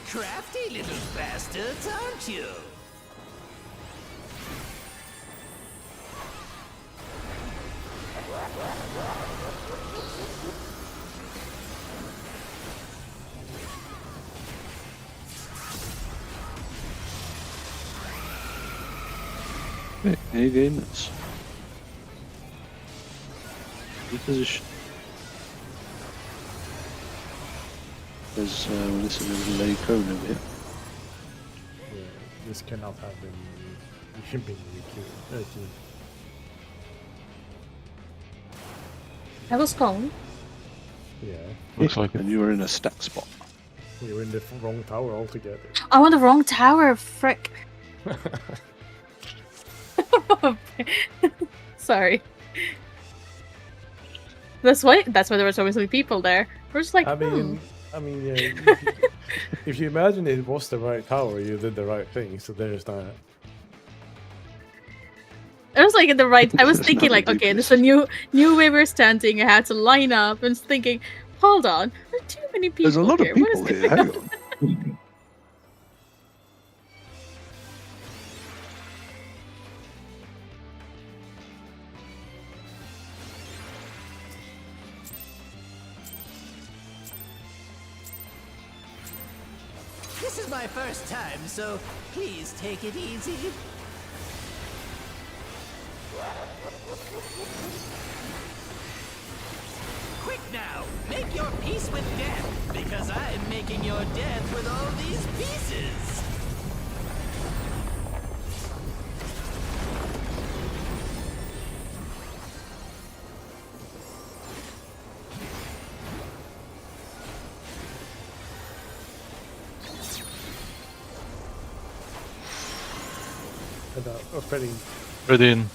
Crafty little bastards, aren't you? Okay, A-game, that's good position. There's this is a lay cone over here. Yeah, this cannot have been requeued. That was cold. Yeah. Looks like it. And you were in a stack spot. You're in the wrong tower altogether. I'm on the wrong tower. Frick. Sorry. That's why there were so many people there. We're just like, I mean, yeah, if you imagine it was the right tower, you did the right thing. So there's that. I was like in the right. I was There's thinking no like, okay, deepness. there's a new way we're standing. I had to line up and thinking, hold on, there are too many people There's a lot here. of people What is here. going Hang on? on. This is my first time, so please take it easy. Quick now, make your peace with death, because I'm making your death with all these pieces. Offering. Ready in.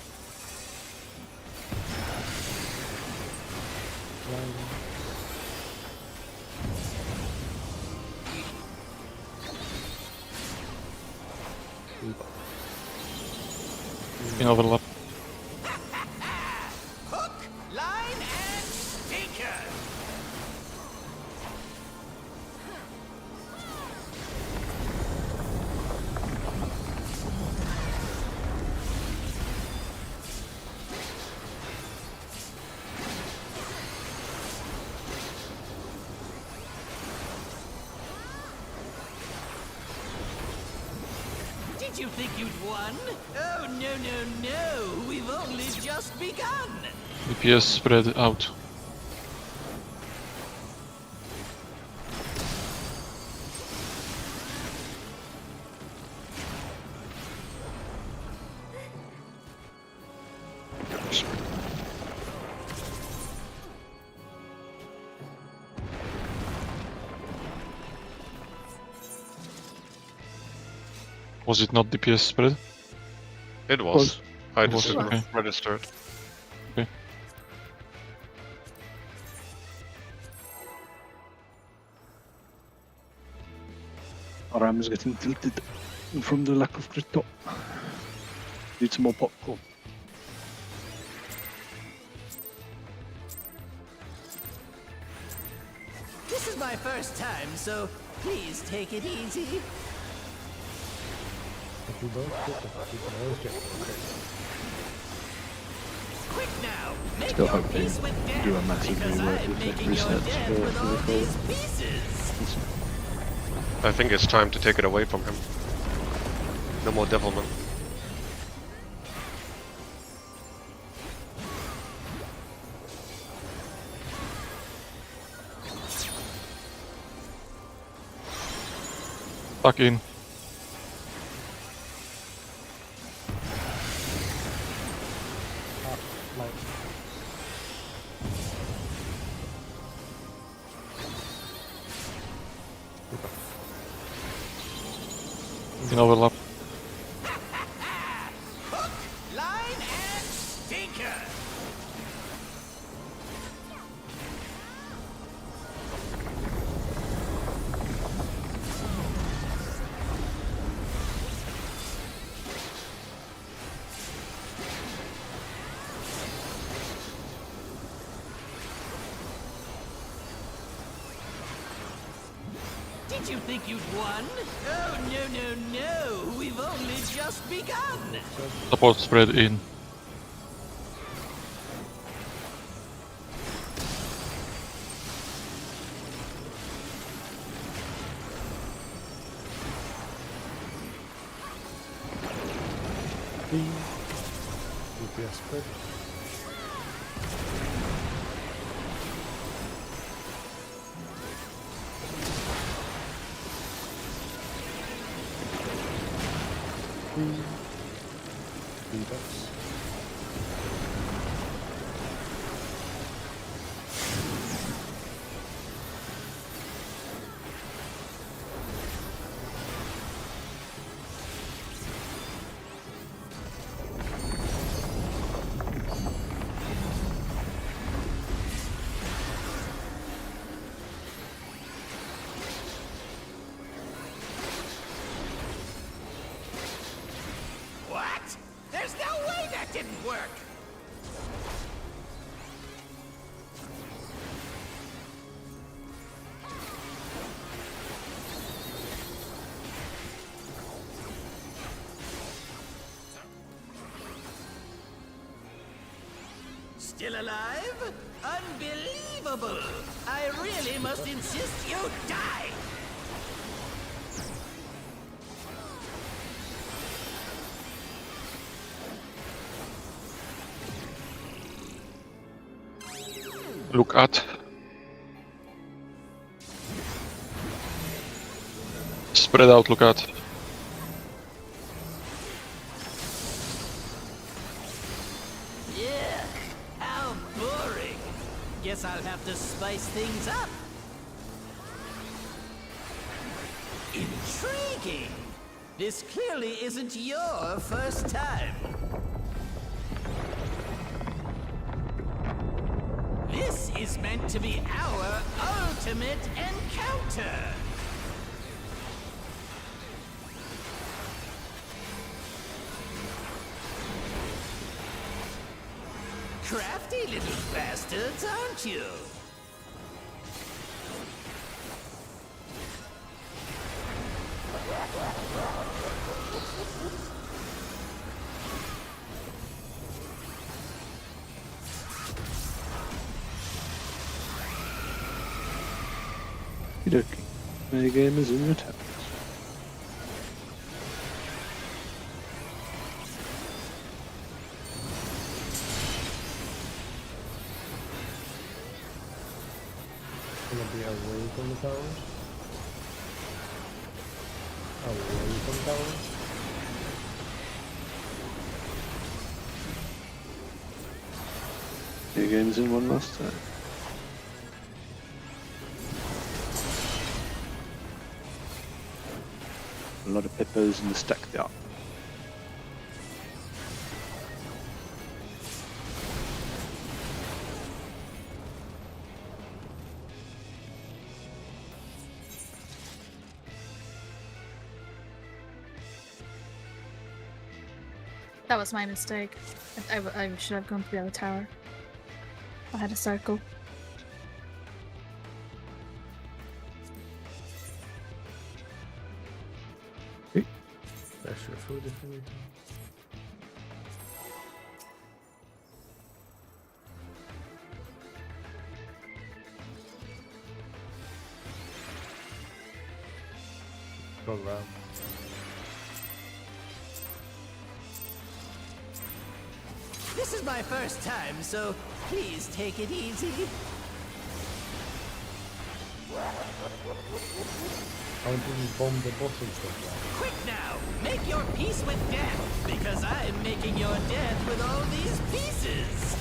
In overlap. Hook, line, and sinker. Did you think you'd won? Oh, no. We've only just begun. DPS spread out. Was it not DPS spread? It was. I just Was, didn't okay. register it. Okay. Our arm is getting tilted from the lack of crit. Need some more popcorn. This is my first time, so please take it easy. If you don't get it, you can always get it. Quick now, make Still your hoping peace with death, do a massive because rework I'm with the making your resets death for with all the these forward. pieces. I think it's time to take it away from him. No more devilment. Back in. Like, In overlap. Hook, line, and stinker. Did you think you'd won? Oh, no. We've only just begun. Support spread in. DPS spread. Debuffs. work. Still alive? Unbelievable! I really must insist you die! Look at. Spread out, look at. Yeah, how boring. Guess I'll have to spice things up. Intriguing. This clearly isn't your first time. This is meant to be our ultimate encounter. Crafty little bastards, aren't you? Okey-dokey. Many gamers in your towers. Gonna be away from the towers. Away from towers. Many games in one last time. A lot of pippos in the stack there. That was my mistake. I should have gone to the other tower. I had a circle. Fresh your food if you need to. Go around. This is my first time, so please take it easy. How do we bomb the bottom stuff? Quick now, make your peace with death, because I'm making your death with all these pieces.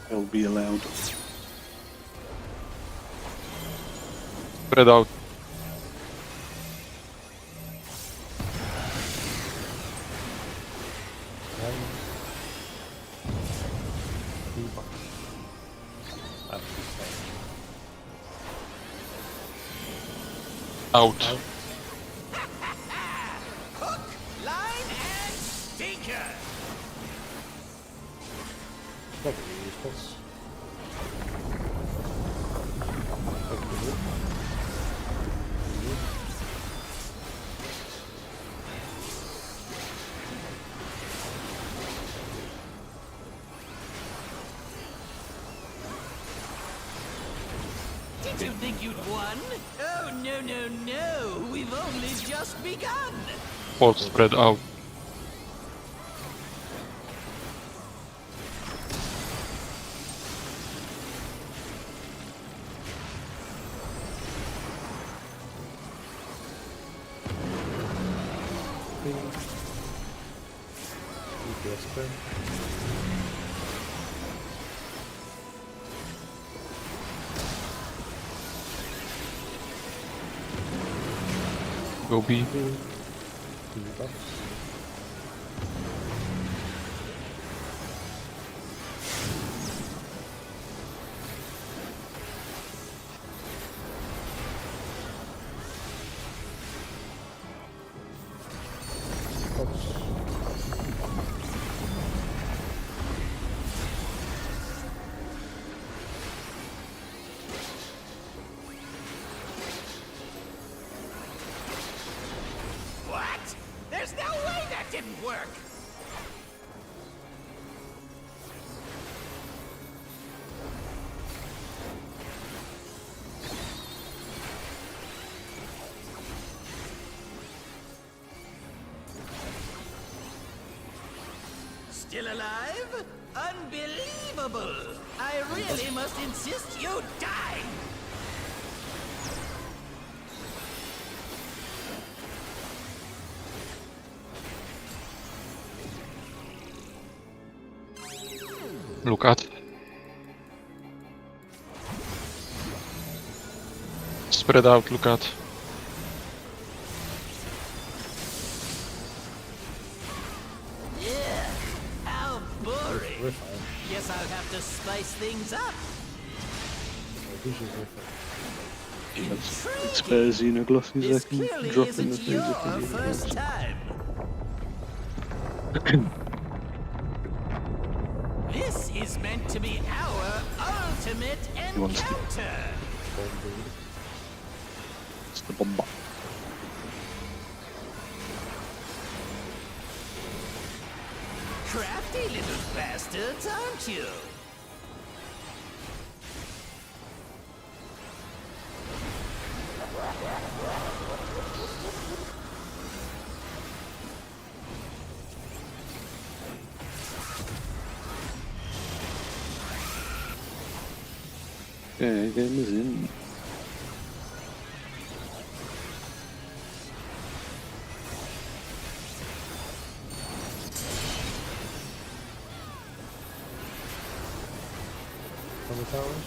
They'll be allowed. Spread out. Out. Hook, line, and sinker. Probably useless. Did you think you'd won? Oh, no, no, no. We've only just begun. All spread out. DPS burn. Go B. Buffs. didn't work. Still alive? Unbelievable! I really must insist you die! Look at. Spread out, look at. Yeah, how boring. We're fine. Guess I'll have to spice things up. We should be fine. It spares Xenoglossies I This can clearly drop in the isn't your freezer for first time. This is meant to be our ultimate wants to- encounter. It's the bomb. Crafty little bastards, aren't you? Okay, game is in. On the towers.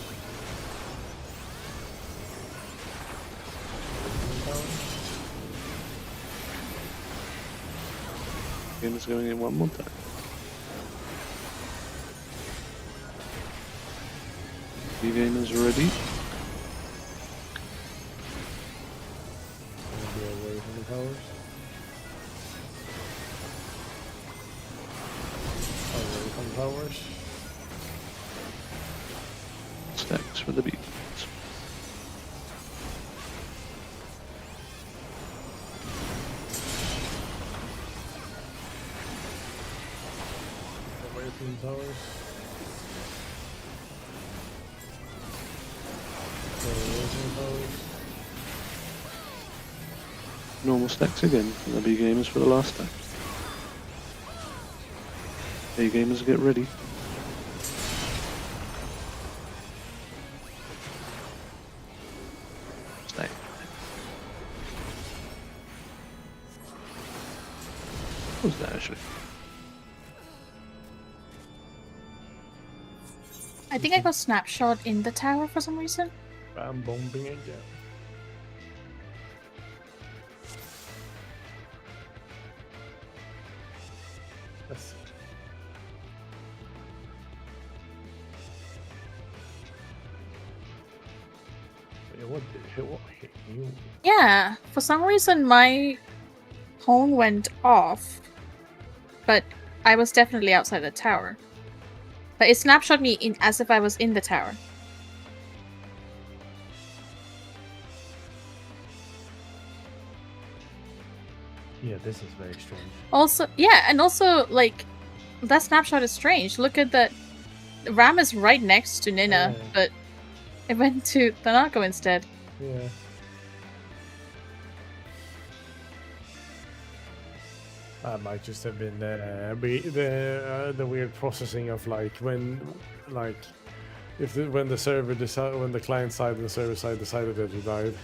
Game is going in one more time. Game is ready. Gonna be away from the towers. Away from the towers. Stacks for the beat. Away from the towers. Away from the towers. Normal stacks again for the B gamers for the last stack. A gamers get ready. Stack. What was that actually? I think I got snapshot in the tower for some reason. I'm bombing again. Yes. Wait, what hit you? Yeah, for some reason my phone went off, but I was definitely outside the tower. But it snapshot me in as if I was in the tower. Yeah, this is very strange. Also, yeah, and also like that snapshot is strange. Look at that. Ram is right next to Nina, Yeah. but it went to Tanako instead. Yeah. That might just have been the weird processing of like when when the client side and the server side decided that you died,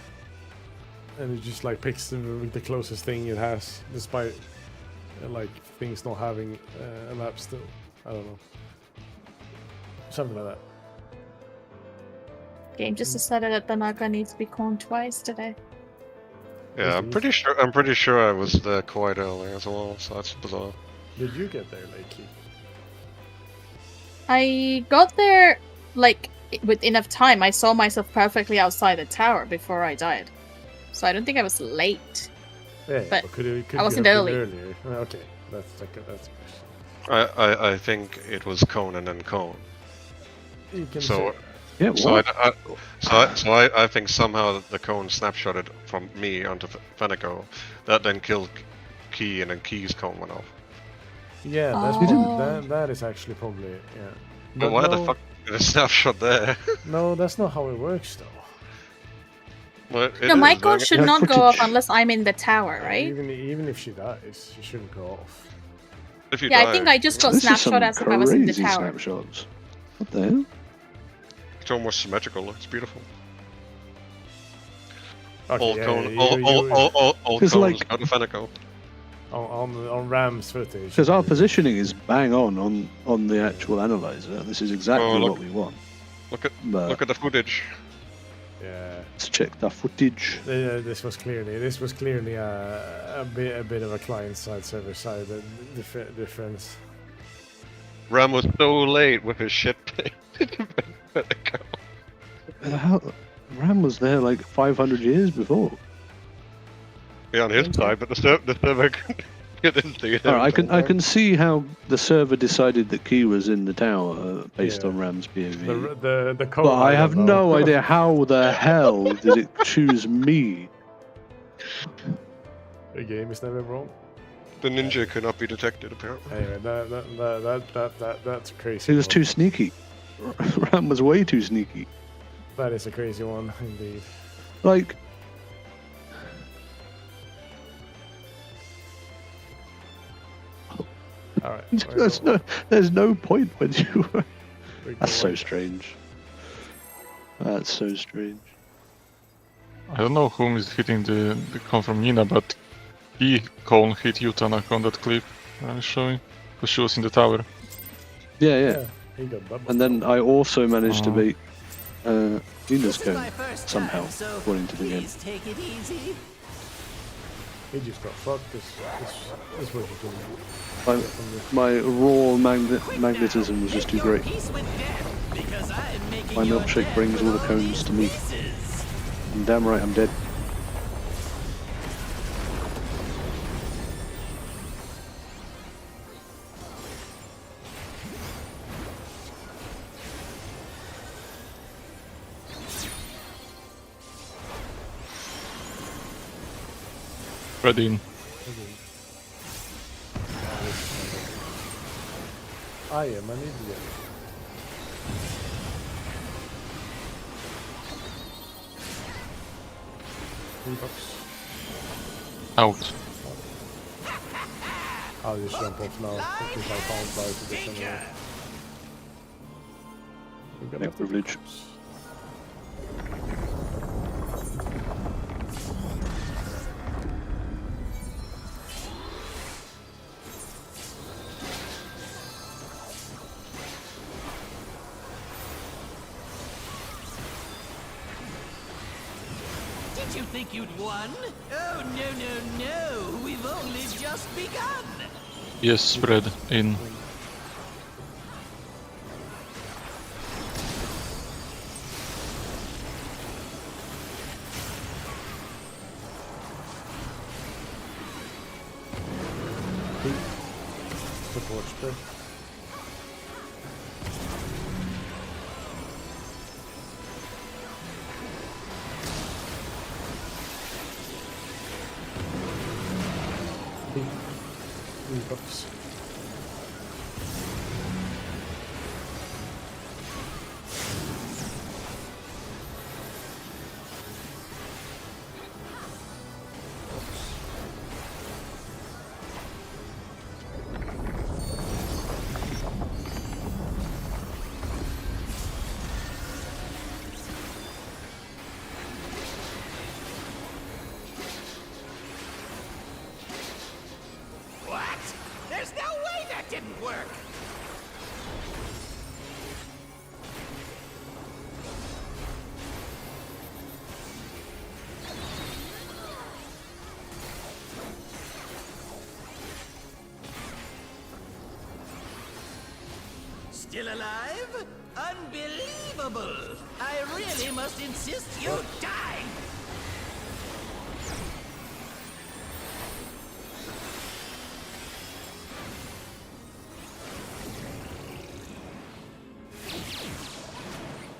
and it just like picks the closest thing it has, despite like things not having a map still. I don't know, something like that. Game just decided that Tanaka needs to be cloned twice today. Yeah, I'm pretty sure I was there quite early as well, so that's bizarre. Did you get there, Lakey? I got there like with enough time. I saw myself perfectly outside the tower before I died, so I don't think I was late. Yeah, But could I you wasn't have been early. earlier? Okay, that's a question. I think it was Conan and Cone. You can So say- Yeah, So what? I think somehow the cone snapshotted from me onto Fenico. That then killed Key, and then Key's cone went off. Yeah, that's Oh. that is actually probably yeah. But why the fuck did a snapshot there? No, that's not how it works though. Well, it No, is, my but I goal mean- should like not go off footage. unless I'm in the tower, right? Even if she dies, she shouldn't go off. If you Yeah, die, I think I just got This is some snapshot as if I was in the crazy tower. snapshots. What the hell? it's almost symmetrical. It's beautiful. Okay, All yeah, cone, you- all It's cones like- out of Fenico. on Ram's footage. Because our positioning is bang on the actual analyzer. This is exactly Oh, look. what we want. Look at But look at the footage. Yeah, let's check the footage. this was clearly a bit of a client side server side difference. Ram was so late with his shit. Fenico. How, Ram was there like 500 years before. Yeah, on his side, but the server couldn't see it. Alright, I can see how the server decided that Key was in the tower based Yeah. on Ram's POV. The code. But I have don't know. no idea how the hell did it choose me. The game is never wrong. The ninja could not be detected apparently. Anyway, that's crazy. He was one. too sneaky. Ram was way too sneaky. That is a crazy one indeed. Like, All right. there's no point when you. we That's go so strange. That's so strange. I don't know whom is hitting the cone from Nina, but he cone hit Utanak on that clip I was showing, because she was in the tower. Yeah, yeah. Yeah, he got double. And then I also managed to Oh. beat Nina's This is cone my first somehow, time, so according to the game. please take it easy. He just got fucked. This was what you My, can my raw magnetism was just too Make your great. peace with death, because I am making My your milkshake death brings all the fall cones to me. pieces. And damn right, I'm dead. Ready in. I am an idiot. Bucks. Out. I'll just jump off now because I can't fly to this anyway. We're gonna Make have to privilege. focus. Did you think you'd won? Oh, no. We've only just begun. Yes, spread in. Support spread. Bucks. What? There's no way that didn't work. Still alive? Unbelievable! I really must insist you die!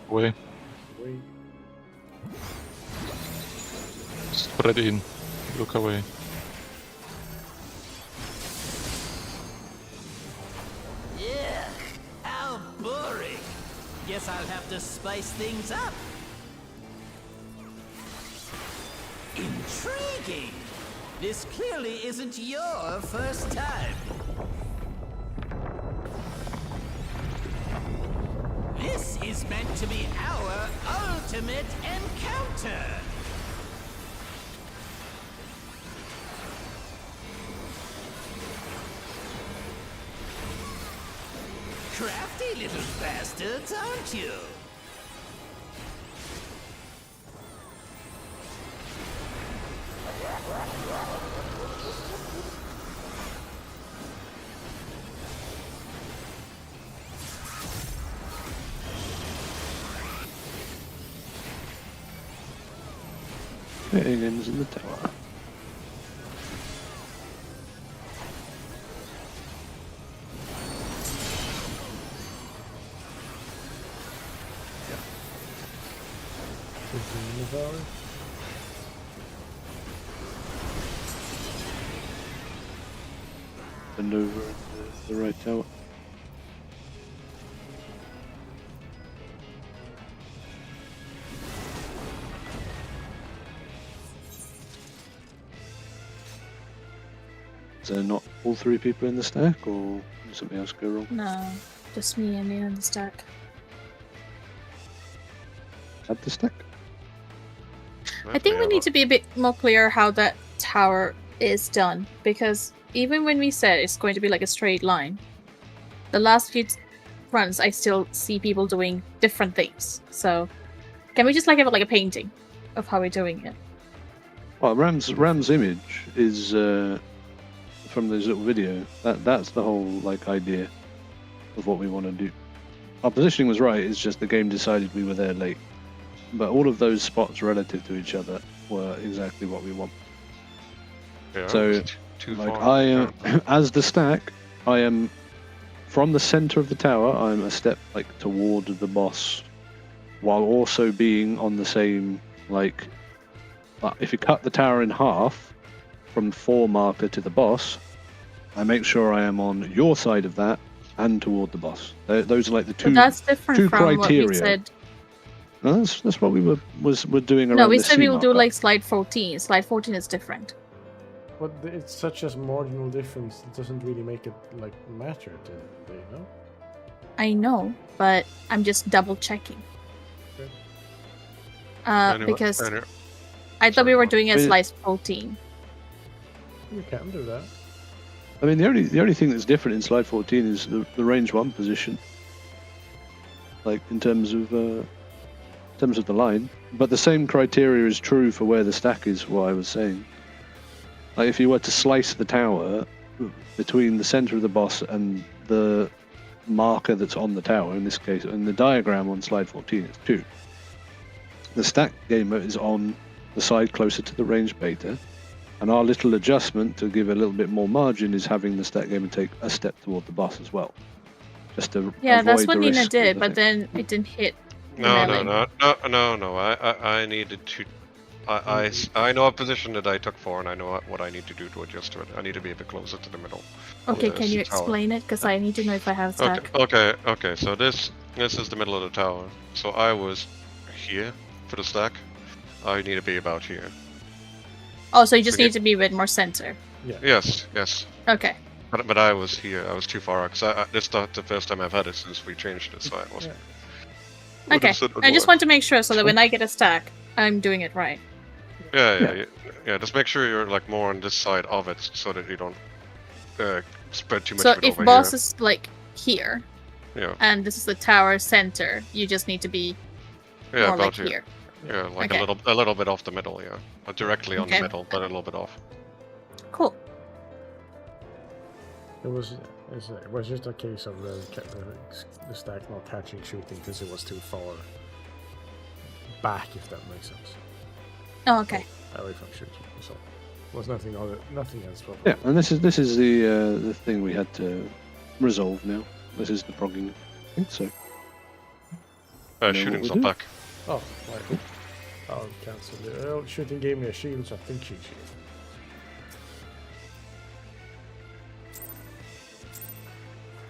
Away. Wait. Spread in. Look away. I'll have to spice things up. Intriguing! This clearly isn't your first time. This is meant to be our ultimate encounter. Crafty little bastards, aren't you? Aliens in the tower. In the tower. And over the right tower. Is there not all three people in the stack, or did something else go wrong? No, just me and you on the stack. Add the stack? I think we need to be a bit more clear how that tower is done, because even when we said it's going to be like a straight line, the last few runs I still see people doing different things. So can we just like have like a painting of how we're doing it? Well, Ram's image is from this little video. That's the whole like idea of what we want to do. Our positioning was right. It's just the game decided we were there late. But all of those spots relative to each other were exactly what we want. Yeah, So, too like far. I am, as the stack, I am from the center of the tower. I'm a step like toward the boss, while also being on the same like. If you cut the tower in half from 4 marker to the boss, I make sure I am on your side of that and toward the boss. Those are like the two. But that's different two from criteria. what we said. No, that's what we were doing around No, we the said C we will do marker. like slide 14. Slide 14 is different. But it's such a marginal difference. It doesn't really make it like matter to you know. I know, but I'm just double checking. Okay. Because Anyway, I thought sorry, we were Mark. doing a But- slide 14. You can do that. I mean, the only thing that's different in slide 14 is the range 1 position, like in terms of the line. But the same criteria is true for where the stack is. What I was saying, like if you were to slice the tower between the center of the boss and the marker that's on the tower, in this case, in the diagram on slide 14, it's 2. The stack gamer is on the side closer to the range beta. And our little adjustment to give a little bit more margin is having the stack gamer take a step toward the boss as well, just to Yeah, avoid that's what the Nina risk of did, the but thing. then it didn't hit. No. melee. I needed to. I know a position that I took for, and I know what I need to do to adjust to it. I need to be a bit closer to the middle. Okay, Yes, can you tower. explain it? Because I need to know if I have stack. Okay. So this is the middle of the tower. So I was here for the stack. I need to be about here. Oh, so you just Okay. need to be a bit more center. Yes. Okay. But I was here. I was too far because this is not the first time I've had it since we changed it. So I wasn't. Okay. I just want to make sure so that when I get a stack, I'm doing it right. Yeah. Just make sure you're like more on this side of it, so that you don't spread too much. So of it if over boss here. is like here, Yeah. and this is the tower center, you just need to be Yeah, more about like here. Yeah, like Okay. a little bit off the middle. Yeah, not directly on Okay. the middle, but a little bit off. Cool. It was just a case of the stack not catching shooting because it was too far back, if that makes sense. Oh, okay. Away from shooting. So it was nothing else. Yeah, and this is the thing we had to resolve now. This is the progging thing. So know Shooting's what not we do? back. Oh, right. I'll cancel it. Oh, shooting gave me a shield, so I think she shield.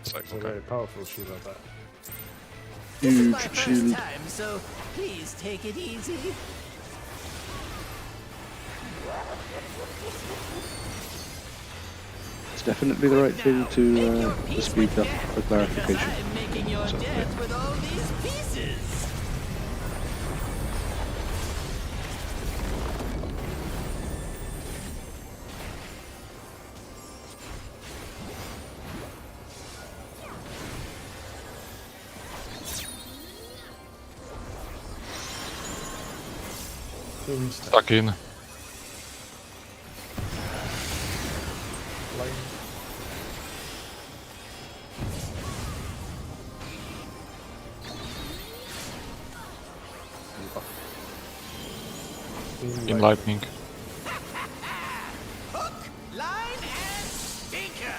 It's like, It's a okay. very powerful shield at that. huge shield. Time, so please take it easy. It's definitely the right thing to speak up for clarification. I'm making your So, death with all these pieces. Stuck in. In lightning. Hook, line, and sinker.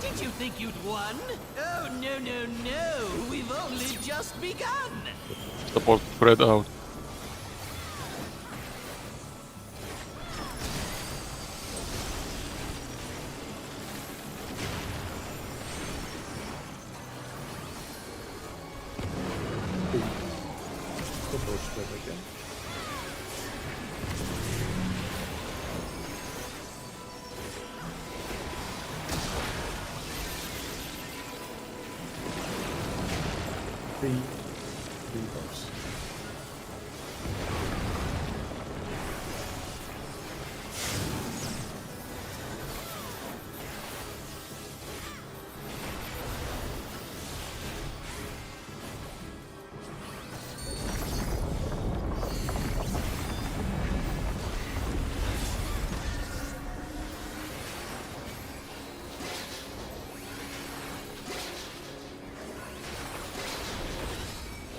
Did you think you'd won? Oh, no, no, no. We've only just begun. Support spread out. Support spread again. Three bars.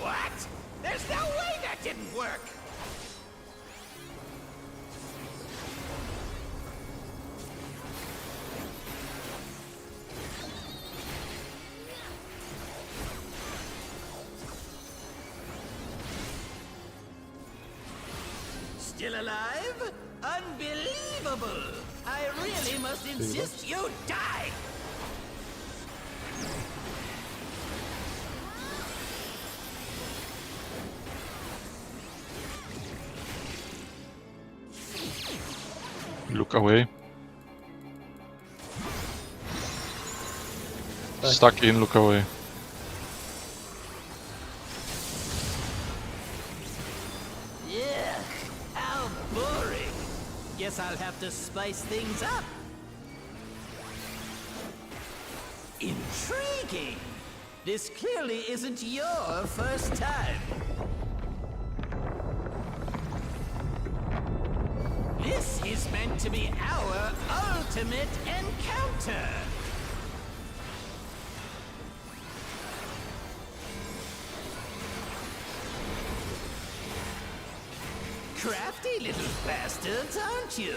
What? There's no way that didn't work. Still alive? Unbelievable! I really must insist you die! Look away. Back. Stuck in, look away. Yeah, how boring. Guess I'll have to spice things up. Intriguing. This clearly isn't your first time. This is meant to be our ultimate encounter. Crafty little bastards, aren't you?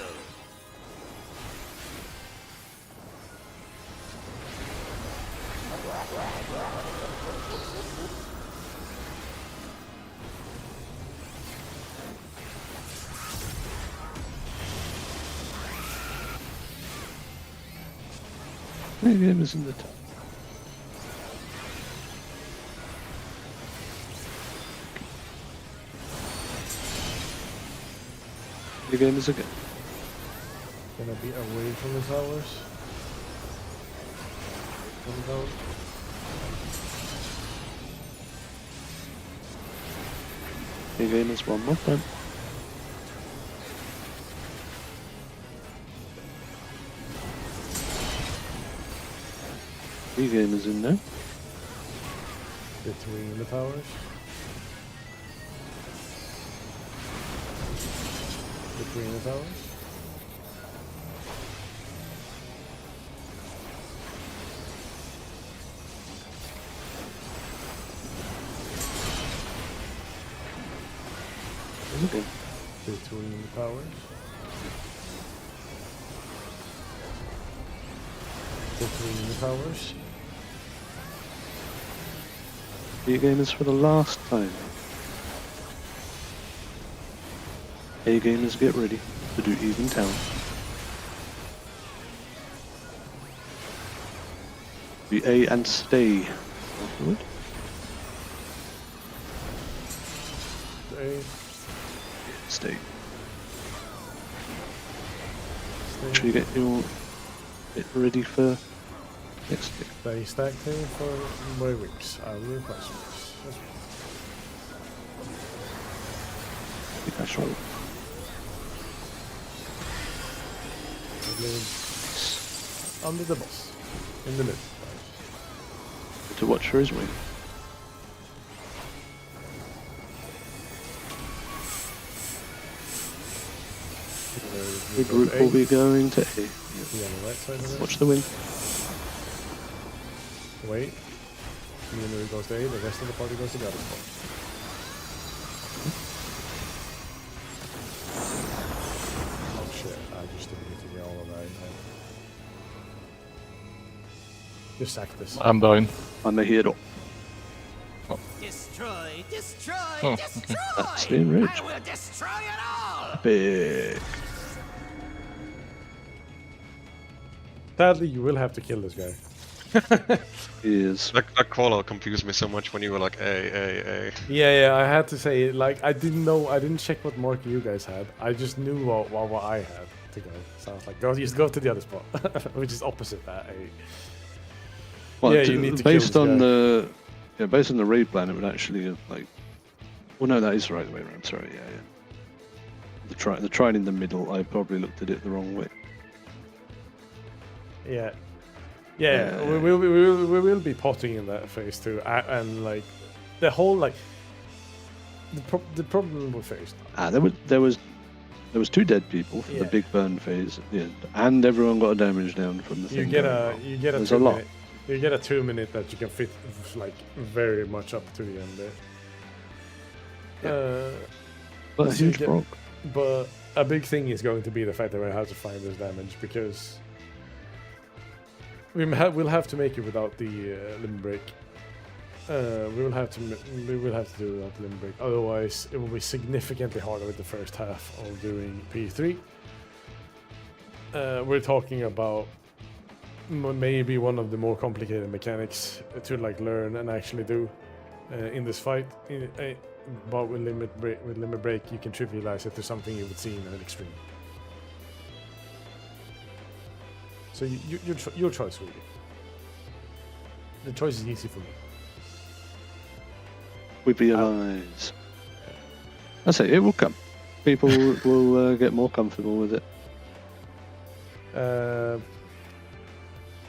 Maybe it was in the top. The game is again. Gonna be away from the towers. From the towers. The game is one more time. The game is in now. Between the towers. Between the towers. Okay. Between the towers. between the towers. B gamers for the last time. A gamers get ready to do even town. Be A and stay afterward. A, Stay. stay, Make sure you get ready for next game. stay stacked here for my weeks. I will request weeks. That's all. Under the boss. In the middle. To watch for his wing. The group will be going to A. Yeah, on the right side of it. Watch the wing. Wait. Community goes to A, the rest of the party goes to the other spot. Oh shit, I just didn't get to get all of that. Just sack this. I'm dying. I'm a hero. Destroy, destroy, Oh, destroy! That's the enrage. I will destroy it all! Big. Sadly, you will have to kill this guy. Is That call out confused me so much when you were like A. Yeah, I had to say, like, I didn't check what mark you guys had. I just knew what I had to go. So I was like, just go to the other spot, which is opposite that. well, Yeah, you need to based kill this on guy. based on the raid plan, it would actually have like. Well, no, that is the right way around. Sorry, yeah. The trine in the middle. I probably looked at it the wrong way. Yeah. Yeah. We will be potting in that phase too, and like the whole like the problem with phase. There was 2 dead people for the Yeah. big burn phase at the end, and everyone got a damage down from the thing. You get going a you get a There's 2 a lot. minute. You get a 2 minute that you can fit like very much up to the end there. But a so you huge get- rock. But a big thing is going to be the fact that we have to find this damage because we'll have to make it without the limb break. We will have to do it without the limb break. Otherwise, it will be significantly harder with the first half of doing P3. We're talking about maybe one of the more complicated mechanics to like learn and actually do in this fight. But with limit break, you can trivialize it to something you would see in an extreme. So your choice, really. The choice is easy for me. We realize. I say it will come. People will get more comfortable with it.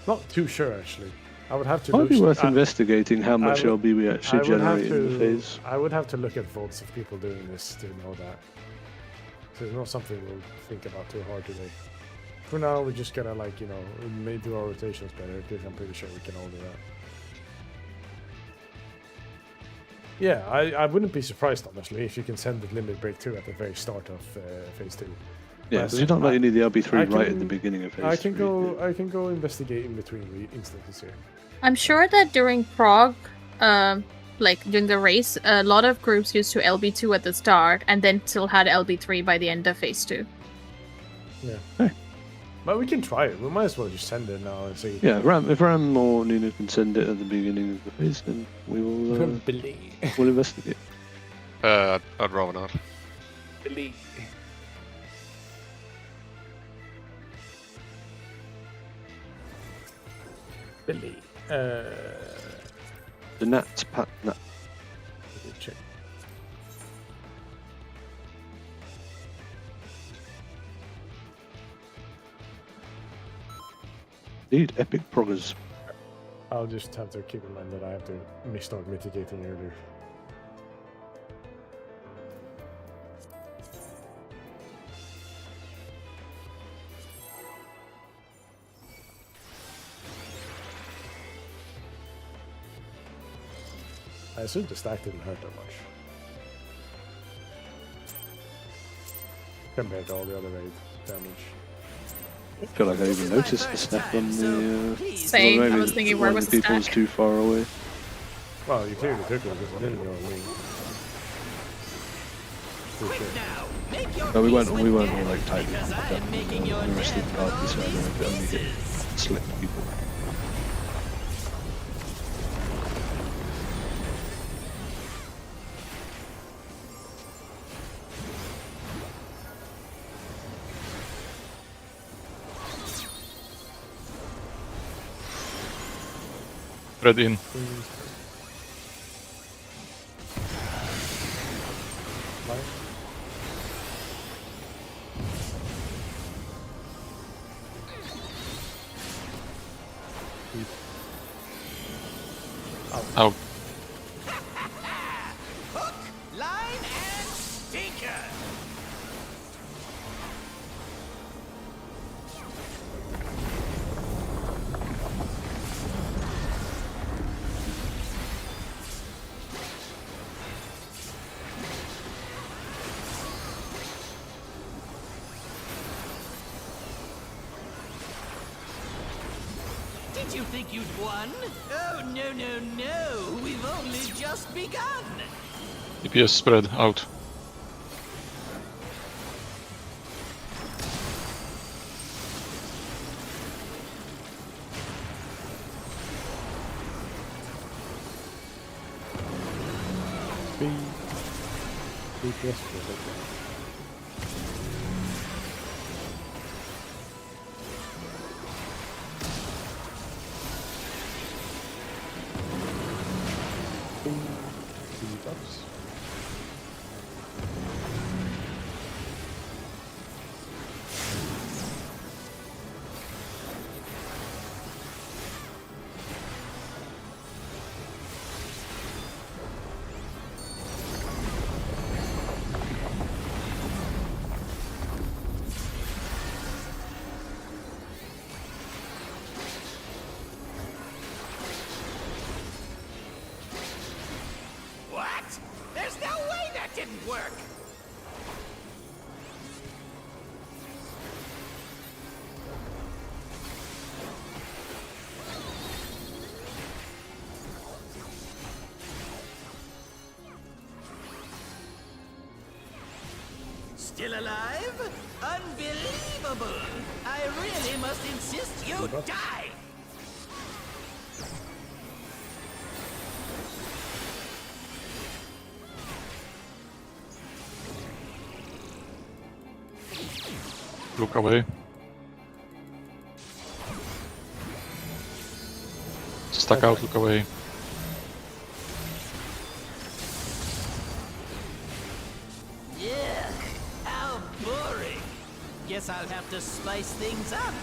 Not too sure actually. I would have to. Might be look- worth investigating how much would- LB we I actually would have generate in the phase. I would have to look at votes of people doing this to know that. So it's not something we'll think about too hard today. For now, we're just gonna like may do our rotations better because I'm pretty sure we can all do that. Yeah, I wouldn't be surprised honestly if you can send the limit break 2 at the very start of phase 2. Yeah, But because you don't like you need the LB3 I right at the can- beginning of phase. I can 3. go investigate in between the instances here. I'm sure that during Prague, like during the race, a lot of groups used to LB2 at the start and then still had LB3 by the end of phase 2. Yeah. Hey. But we can try it. We might as well just send it now and see. Yeah, if Ram or Nina can send it at the beginning of the phase, then we will we'll investigate. I'd rather not. Billy. The Nats Pat Nat. Check. Indeed, epic progress. I'll just have to keep in mind that I have to start mitigating earlier. I assume the stack didn't hurt that much. Compared to all the other raid damage. I feel like I even noticed the stack on the. Same. Well, I was thinking, where one was of the the people was stack? too far away. Well, you clearly took it because it didn't go on me. For sure. No, we weren't all like tight. The rest of the party, so I don't know if it only hit select people. Red in. Out. Line and sinker. Did you think you'd won? Oh, no, no, no. We've only just begun. DPS spread out. DPS for buffs. What? There's no way that didn't work. Still alive? Unbelievable! I really must insist you die! Look away. Stuck out, look away. Yeah, how boring. Guess I'll have to spice things up.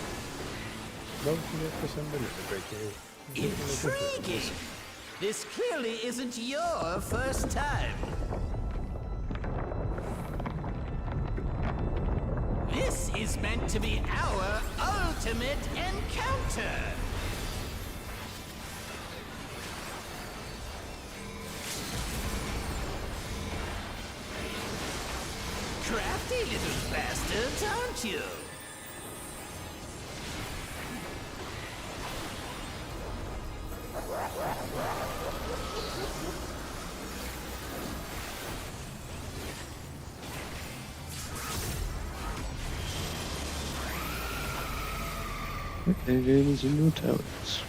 Don't forget to send a little break. Intriguing. This clearly isn't your first time. This is meant to be our ultimate encounter. Crafty little bastards, aren't you? Okay, gamers in your towers.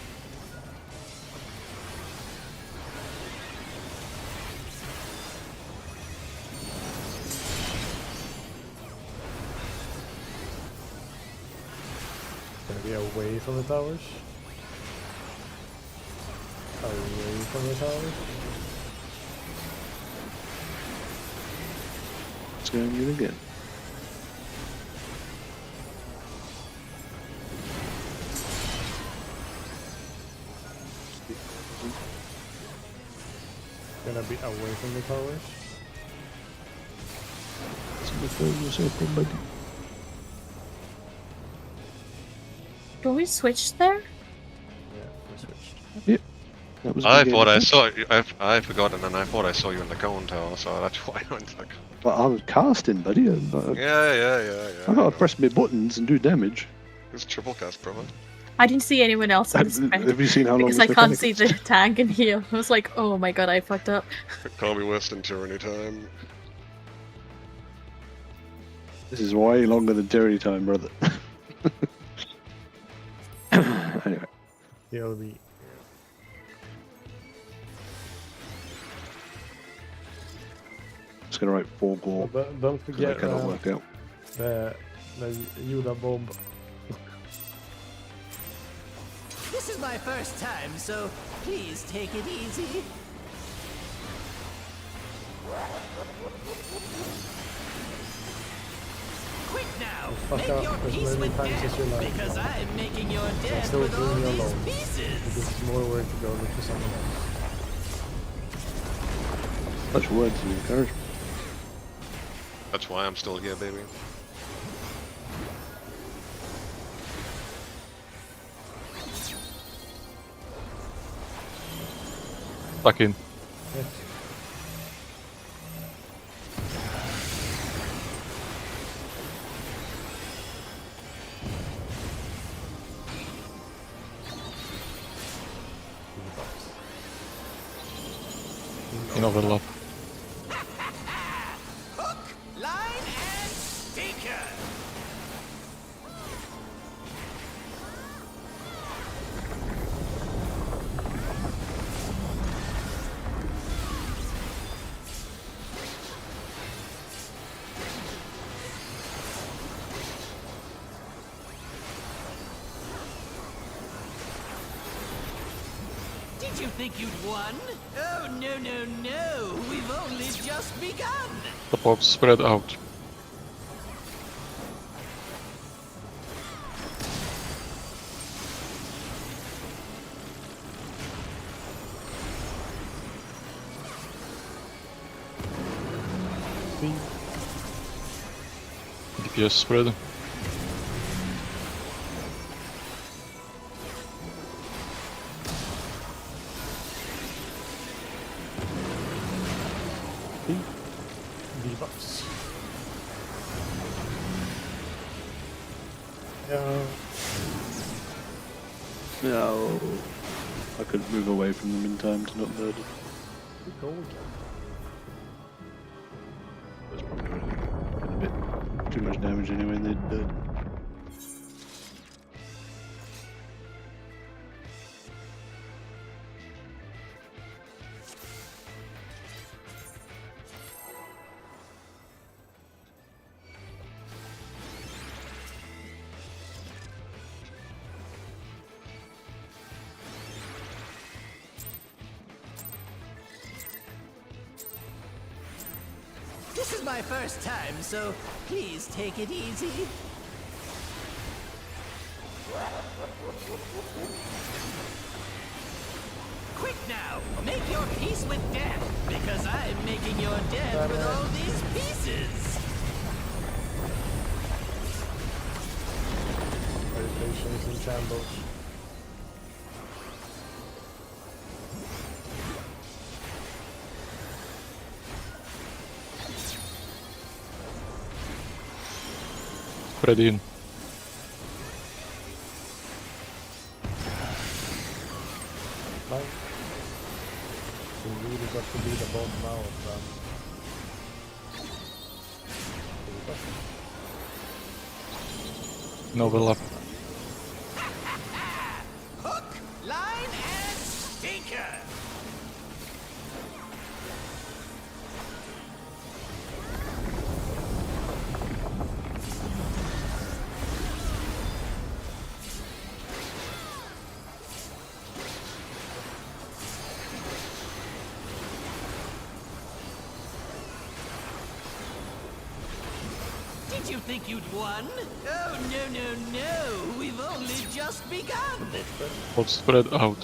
Gonna be away from the towers. Away from the towers. It's going in again. Gonna be away from the towers. Somebody. Do we switch there? Yeah, we switched. Yep. That was a I good thought game. I saw you. I forgot, and then I thought I saw you in the cone tower, so that's why I went like. But I was casting, buddy. Yeah. I gotta press my buttons and do damage. It's triple cast, brother. I didn't see anyone else in the spread Have you seen how long because this I can't mechanic see is? the tank and heal. I was like, oh my god, I fucked up. Call me Western Tyranny time. This is way longer than Terry time, brother. Anyway, He'll be. just gonna write 4 Well, gore. don't 'Cause I forget cannot work out. the Yoda bomb. This is my first time, so please take it easy. Quick now! Fuck Make up your as peace many with times as you death, like. because I'm making your death still with all doing these alone. Because pieces. it's more work to go look for someone else. Such words of encouragement. That's why I'm still here, baby. Back in. Yeah. In overlap. Hook, line, and sinker! Did you think you'd won? Oh, no, no, no! We've only just begun! The pops spread out. See? DPS spread. See? Debuffs. Yeah. No. I couldn't move away from them in time to not murder. Go again. That's probably a bit too much damage anyway, and they'd dead. This is my first time, so please take it easy. Quick now! Make your peace with death, because I'm making your death with all these pieces! Meditations in shambles. Spread in. Fine. We really got to be the bomb now, In overlap. Hook, line, and stinker! Did you think you'd won? Oh, no, no, no! We've only just begun! Pops spread out.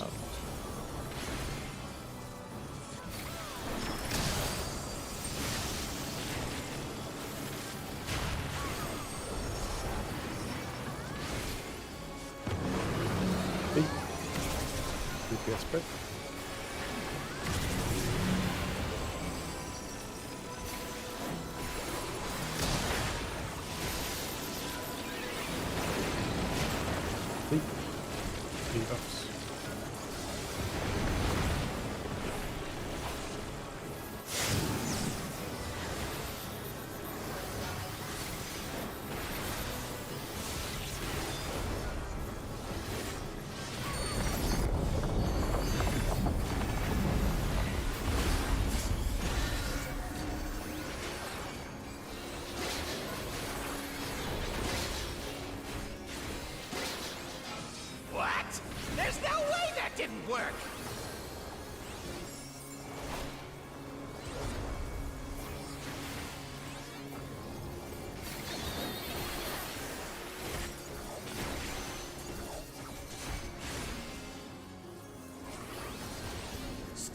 DPS spread.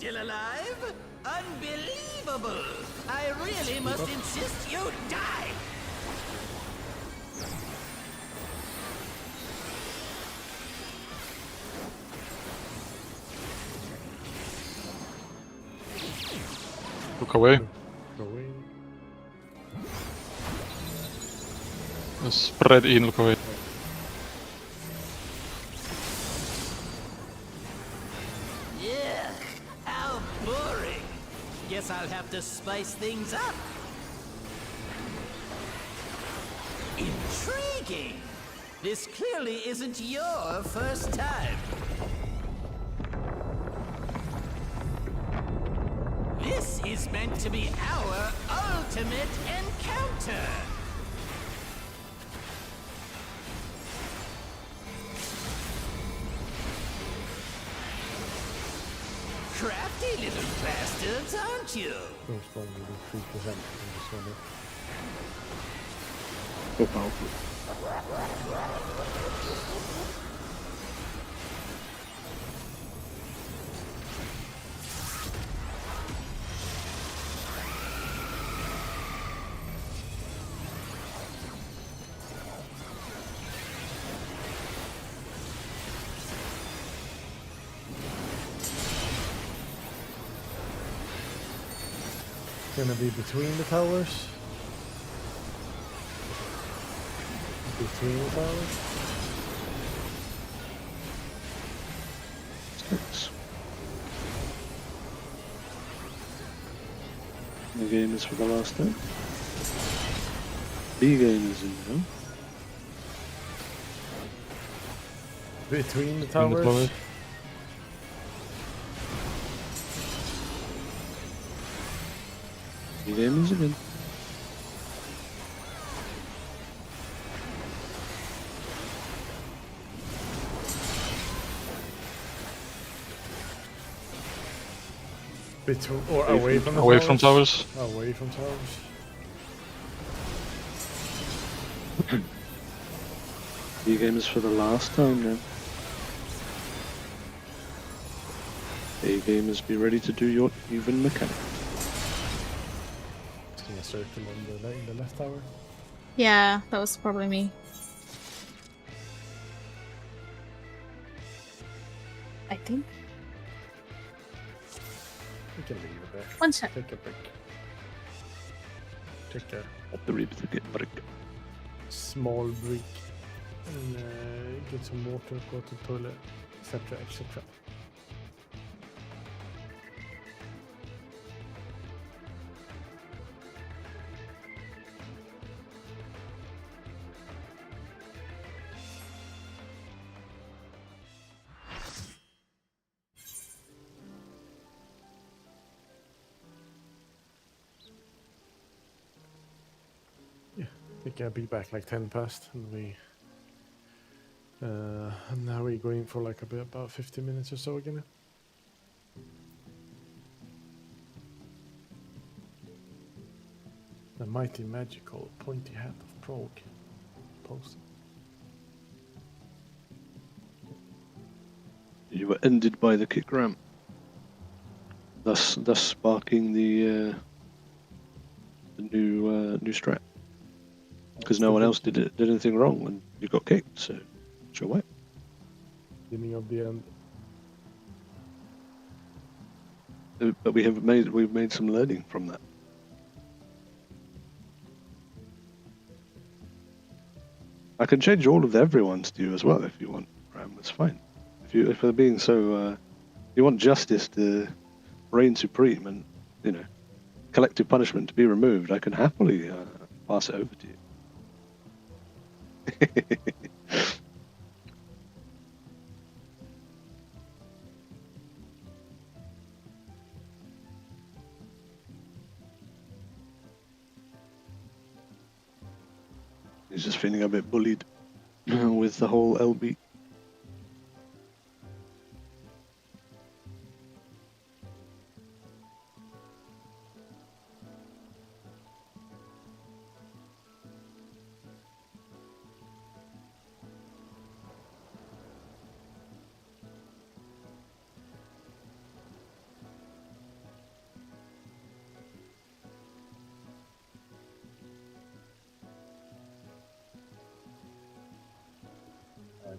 still alive? Unbelievable! I really must insist you die! Look away. Go away. Spread in, look away. Yeah, how boring! Guess I'll have to spice things up. Intriguing! This clearly isn't your first time. This is meant to be our ultimate encounter! Crafty little bastards, aren't you? Those don't really 3% in this one. So powerful. Gonna be between the towers. Between the towers. Six. The game is for the last time. B game is in now. Between the In the towers. towers. B game is again. Between or away from the Away from towers. Away from towers. B game is for the last time now. A game is be ready to do your even mechanic. See a circle on in the left tower. Yeah, that was probably me. I think. We can leave it there. One sec. Take a break. Take a Up the ribs to get break. small break and get some water, go to the toilet, etc. etc. I think I'll be back like 10 past, and and now we're going for like about 50 minutes or so again. The mighty magical pointy hat of Prague. Post. You were ended by the kick ramp, thus sparking the new strat. Because no one else did anything wrong, and you got kicked. So it's your way. Beginning of the end. But we've made some learning from that. I can change all of everyone's to you as well if you want, Ram. That's fine. If they're being so, you want justice to reign supreme and collective punishment to be removed, I can happily pass it over to you. He's just feeling a bit bullied with the whole LB.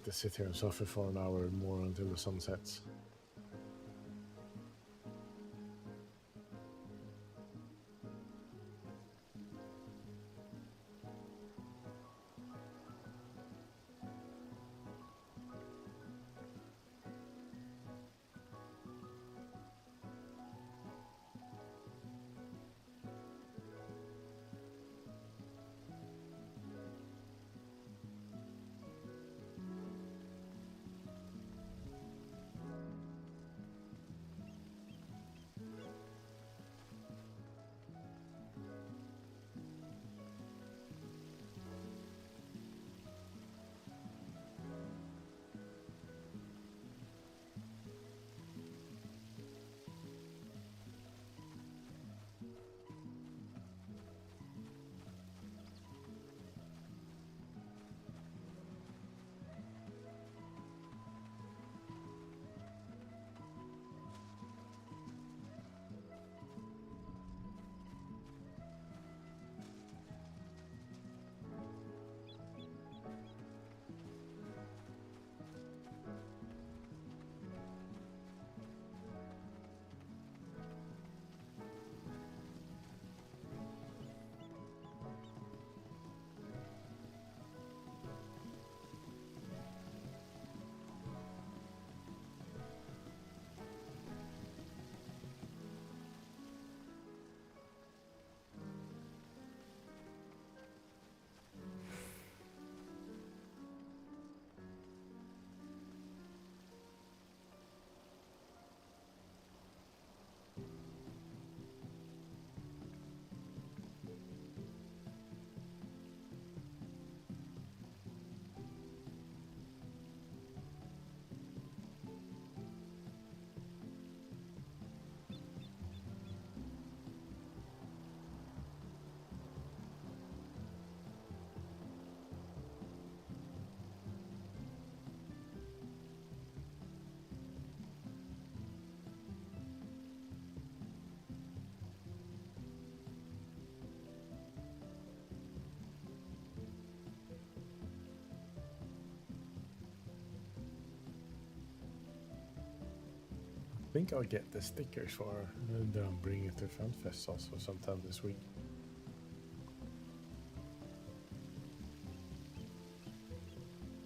to sit here and suffer for an hour more until the sun sets. I think I'll get the stickers for and bring it to FanFest also sometime this week.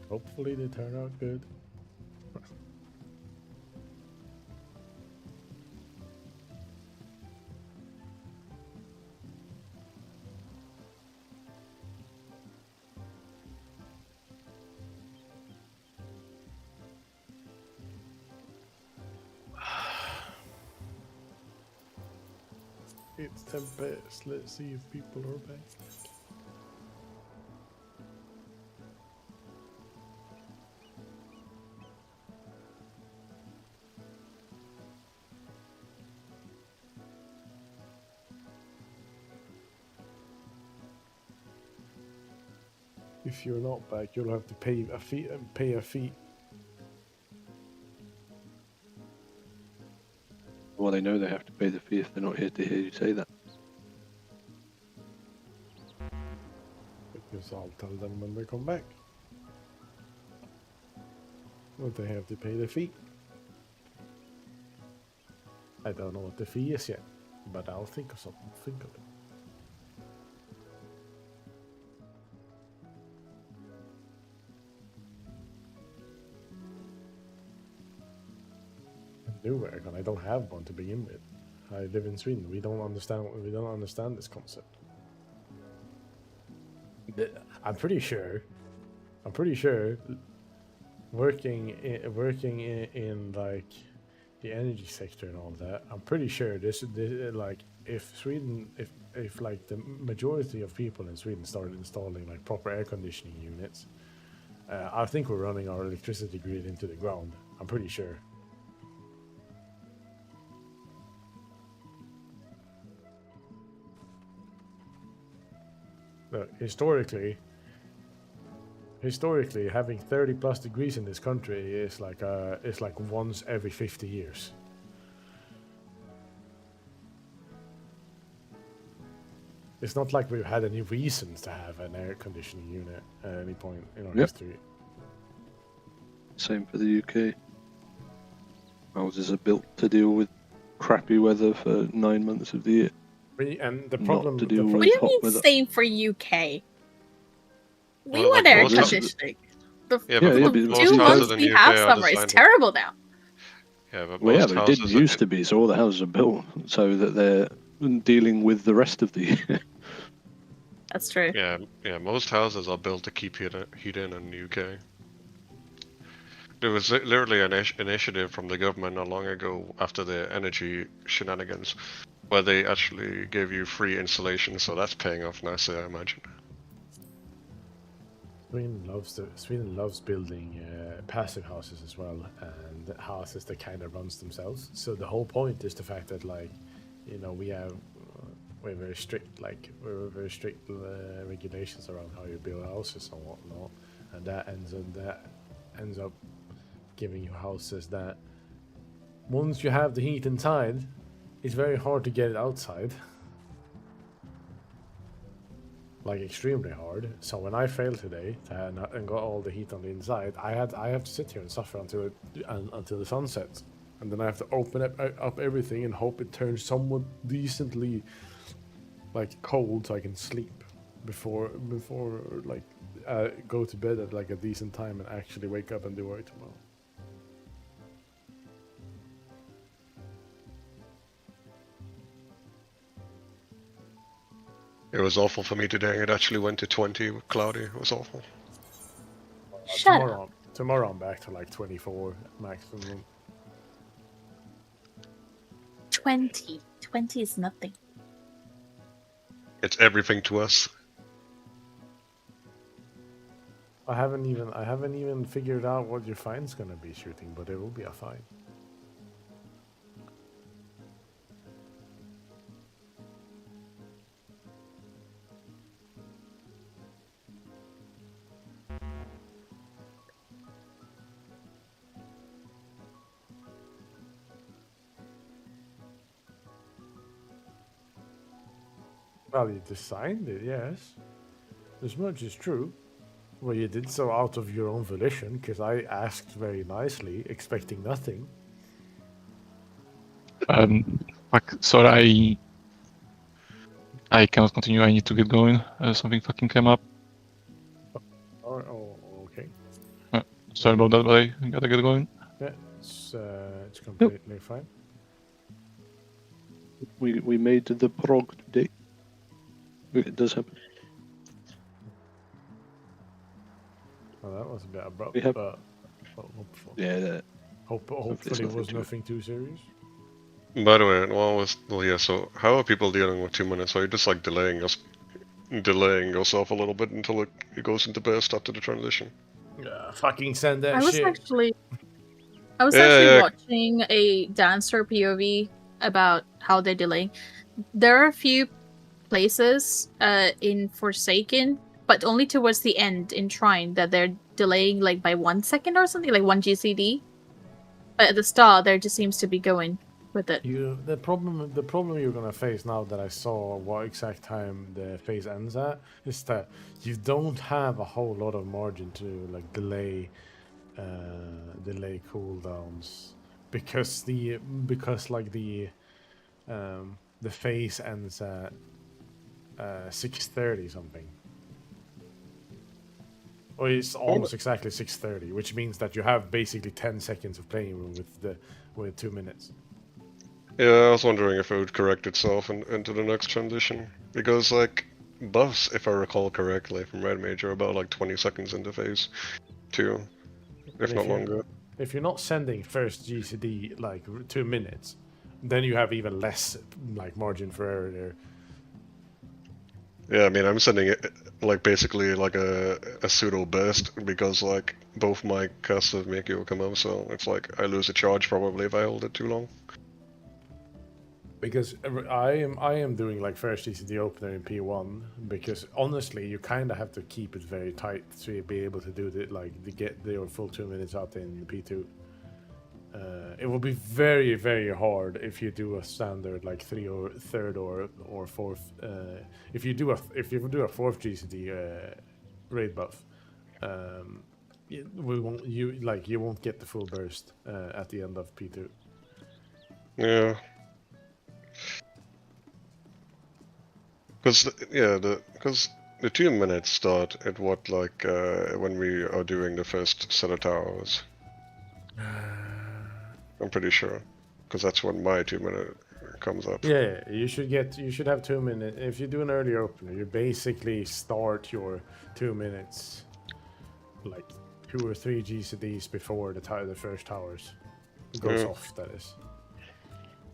Hopefully they turn out good. It's Tempest. Let's see if people are back. If you're not back, you'll have to pay a fee. Well, they know they have to pay the fee if they're not here to hear you say that. Because I'll tell them when they come back. Well, they have to pay the fee. I don't know what the fee is yet, but I'll think of something. Think of it. And I don't have one to begin with. I live in Sweden. We don't understand this concept. I'm pretty sure working in like the energy sector and all that, I'm pretty sure this like if Sweden if like the majority of people in Sweden started installing like proper air conditioning units, I think we're running our electricity grid into the ground. I'm pretty sure. Look, historically, having 30 plus degrees in this country is like once every 50 years. It's not like we've had any reasons to have an air conditioning unit at any point in our history. Same for the UK. Houses are built to deal with crappy weather for 9 months of the year. And the Not problem, to the deal pro- What with do you hot mean weather. same for UK? We Well, want like air most hou- conditioning. The Yeah, Yeah, but but most 2 houses months in we the have UK are summer is designed. terrible now. Yeah, but Well, yeah, most but it houses. didn't used to be, so all the houses are built so that they're dealing with the rest of the year. That's true. Yeah, most houses are built to keep heat in the UK. There was literally an initiative from the government not long ago after the energy shenanigans, where they actually gave you free insulation, so that's paying off nicely, I imagine. Sweden loves building passive houses as well, and houses that kind of runs themselves. So the whole point is the fact that, like, you know, we're very strict, regulations around how you build houses and whatnot, and that ends up giving you houses that once you have the heat inside, it's very hard to get it outside. Like extremely hard. So when I failed today and got all the heat on the inside, I have to sit here and suffer until the sun sets, and then I have to open up everything and hope it turns somewhat decently like cold so I can sleep before like go to bed at like a decent time and actually wake up and do work tomorrow. It was awful for me today. It actually went to 20 cloudy. It was awful. Shut up. Tomorrow I'm back to like 24 maximum. 20. 20 is nothing. It's everything to us. I haven't even figured out what your fine's gonna be shooting, but it will be a fine. Well, you designed it, yes. As much is true. Well, you did so out of your own volition, because I asked very nicely, expecting nothing. Fuck, sorry, I cannot continue. I need to get going. Something fucking came up. Oh, okay. Sorry about that, but I gotta get going. Yeah, it's completely fine. We made the prog today. It does happen. Well, that was a bit abrupt, We have- but hopefully, Yeah, hopefully it was nothing nothing too serious. By the way, so how are people dealing with 2 minutes? Are you just like delaying yourself a little bit until it goes into burst after the transition? Yeah, fucking send that I was shit. actually Yeah. watching a dancer POV about how they're delaying. There are a few places in Forsaken, but only towards the end in Shrine that they're delaying like by 1 second or something, like 1 GCD. But at the start, there just seems to be going with it. The problem you're gonna face now that I saw what exact time the phase ends at is that you don't have a whole lot of margin to like delay cooldowns because the phase ends at 6:30 something. Or it's almost exactly 6:30, which means that you have basically 10 seconds of playing room with 2 minutes. Yeah, I was wondering if it would correct itself into the next transition. Because, like, buffs, if I recall correctly, from Red Mage are about, like, 20 seconds into phase 2. If not longer. If you're not sending first GCD, like, 2 minutes, then you have even less, like, margin for error there. Yeah, I mean, I'm sending it, like, basically, like, a pseudo burst, because, like, both my casts of Miki will come up, so it's like, I lose a charge probably if I hold it too long. Because I am doing like first GCD opener in P1 because honestly you kind of have to keep it very tight to be able to do to get your full 2 minutes out in P2. It will be very very hard if you do a standard like third or fourth. If you do a fourth GCD raid buff, we won't you won't get the full burst at the end of P2. Yeah. Because the 2 minutes start at what, like, when we are doing the first set of towers. I'm pretty sure, because that's when my 2 minute comes up. Yeah, you should have 2 minutes. If you do an early opener, you basically start your 2 minutes like 2 or 3 GCDs before the first towers goes off. That is.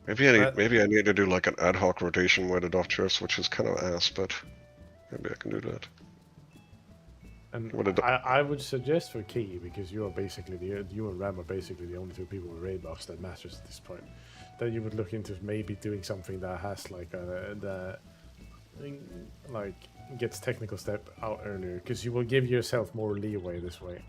Maybe I need to do like an ad hoc rotation with the doctors, which is kind of ass, but maybe I can do that. And I would suggest for Key, because you are basically you and Ram are basically the only 2 people with raid buffs that matters at this point, that you would look into maybe doing something that has like gets technical step out earlier, because you will give yourself more leeway this way.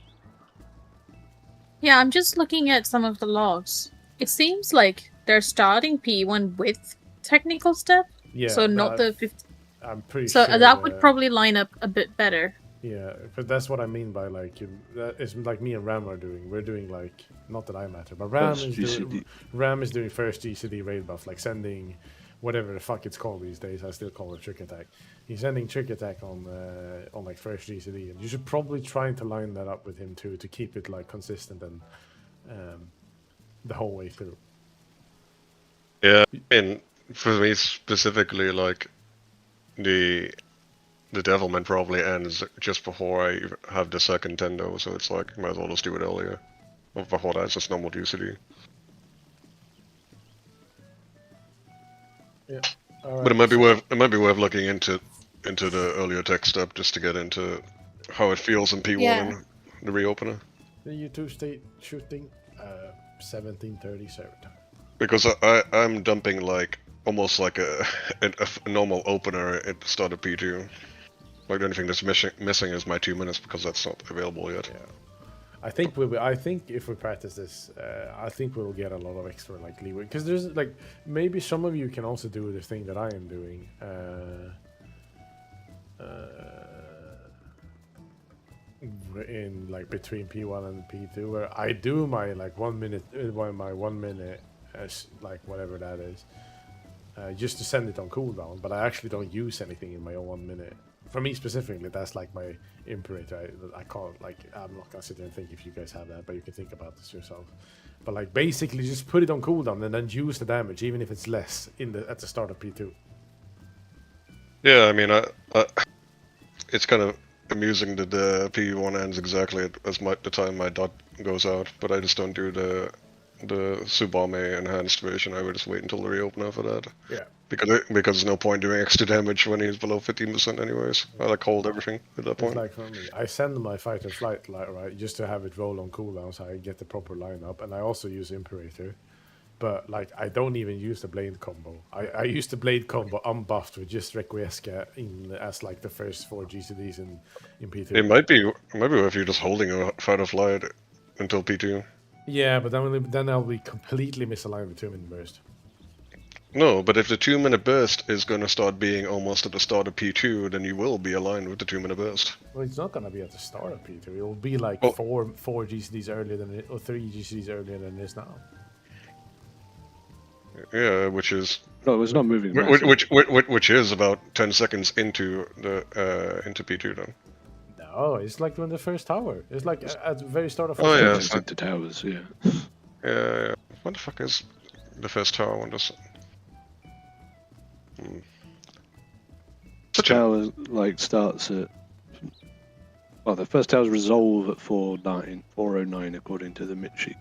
Yeah, I'm just looking at some of the logs. It seems like they're starting P1 with technical step. Yeah. So not the 50. I'm pretty sure. So that would probably line up a bit better. Yeah, but that's what I mean by like it's like me and Ram are doing. We're doing like, not that I matter, but Ram is doing first GCD raid buff, like sending whatever the fuck it's called these days. I still call it trick attack. He's sending trick attack on like first GCD, and you should probably try to line that up with him too, to keep it like consistent and the whole way through. Yeah, and for me specifically, like the Devilman probably ends just before I have the second Tendo, so it's like, might as well just do it earlier. Or before that's just normal UCD. Yeah. But it might be worth looking into the earlier tech step, just to get into how it feels in P1 and the reopener. The U2 state shooting 17:30 server time. Because I'm dumping like almost like a normal opener at the start of P2. Like the only thing that's missing is my 2 minutes, because that's not available yet. Yeah. I think if we practice this, I think we'll get a lot of extra like leeway, because there's like, maybe some of you can also do the thing that I am doing. In like between P1 and P2, where I do my like 1 minute, my 1 minute, like whatever that is, just to send it on cooldown. But I actually don't use anything in my own 1 minute. For me specifically, that's like my imperator. I can't, like, I'm not gonna sit there and think if you guys have that, but you can think about this yourself. But like, basically, just put it on cooldown and then use the damage, even if it's less at the start of P2. Yeah, I mean, it's kind of amusing that the P1 ends exactly as the time my dot goes out, but I just don't do the Subame enhanced version. I would just wait until the reopener for that. Yeah. Because there's no point doing extra damage when he's below 15% anyways. I like hold everything at that point. It's like for me, I send my fight and flight right, just to have it roll on cooldown so I get the proper lineup, and I also use Imperator. But like, I don't even use the blade combo. I use the blade combo unbuffed with just Requiesca as like the first 4 GCDs in P2. It might be worth you just holding a fight or flight until P2. Yeah, but then I'll be completely misaligned with 2 minute burst. No, but if the 2 minute burst is going to start being almost at the start of P2, then you will be aligned with the 2 minute burst. Well, it's not going to be at the start of P2. It will be like 4 GCDs earlier than it, or 3 GCDs earlier than it is now. Yeah, which is... No, it's not moving. Which is about 10 seconds into P2 then. No, it's like when the first tower. It's like at the very start of... Oh yeah, into towers, yeah. Yeah. What the fuck is the first tower one? Tower like starts at, well, the first tower's resolve at 409 according to the mid sheet.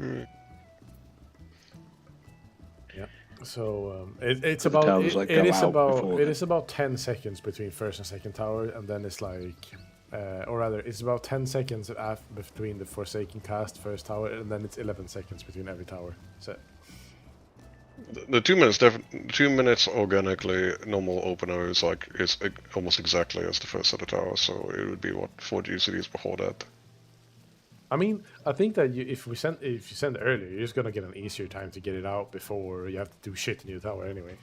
Yeah. So it's about it is about 10 seconds between first and second tower, and then it's like, or rather, it's about 10 seconds between the Forsaken cast first tower, and then it's 11 seconds between every tower. So. The 2 minutes organically normal opener is almost exactly as the first set of towers, so it would be 4 GCDs before that. I mean, I think that if you send earlier, you're just gonna get an easier time to get it out before you have to do shit in your tower anyway.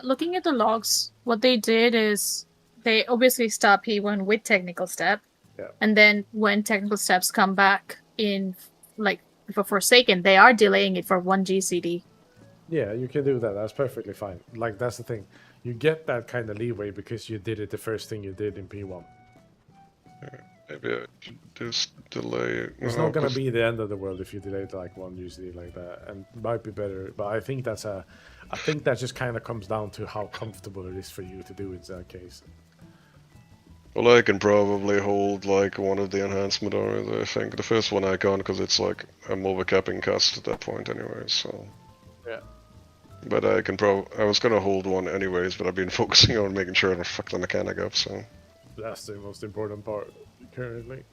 Looking at the logs, what they did is they obviously start P1 with technical step, Yeah. And then when technical steps come back in, like, for Forsaken, they are delaying it for 1 GCD. Yeah, you can do that. That's perfectly fine. Like, that's the thing. You get that kind of leeway because you did it the first thing you did in P1. Maybe I should just delay. It's not gonna be the end of the world if you delay it like 1 GCD like that, and it might be better. But I think that just kind of comes down to how comfortable it is for you to do it in that case. Well, I can probably hold like one of the enhancement areas. I think the first one I can't because it's like I'm overcapping cast at that point anyway. So yeah. But I can I was gonna hold one anyways, but I've been focusing on making sure I don't fuck the mechanic up. So that's the most important part currently.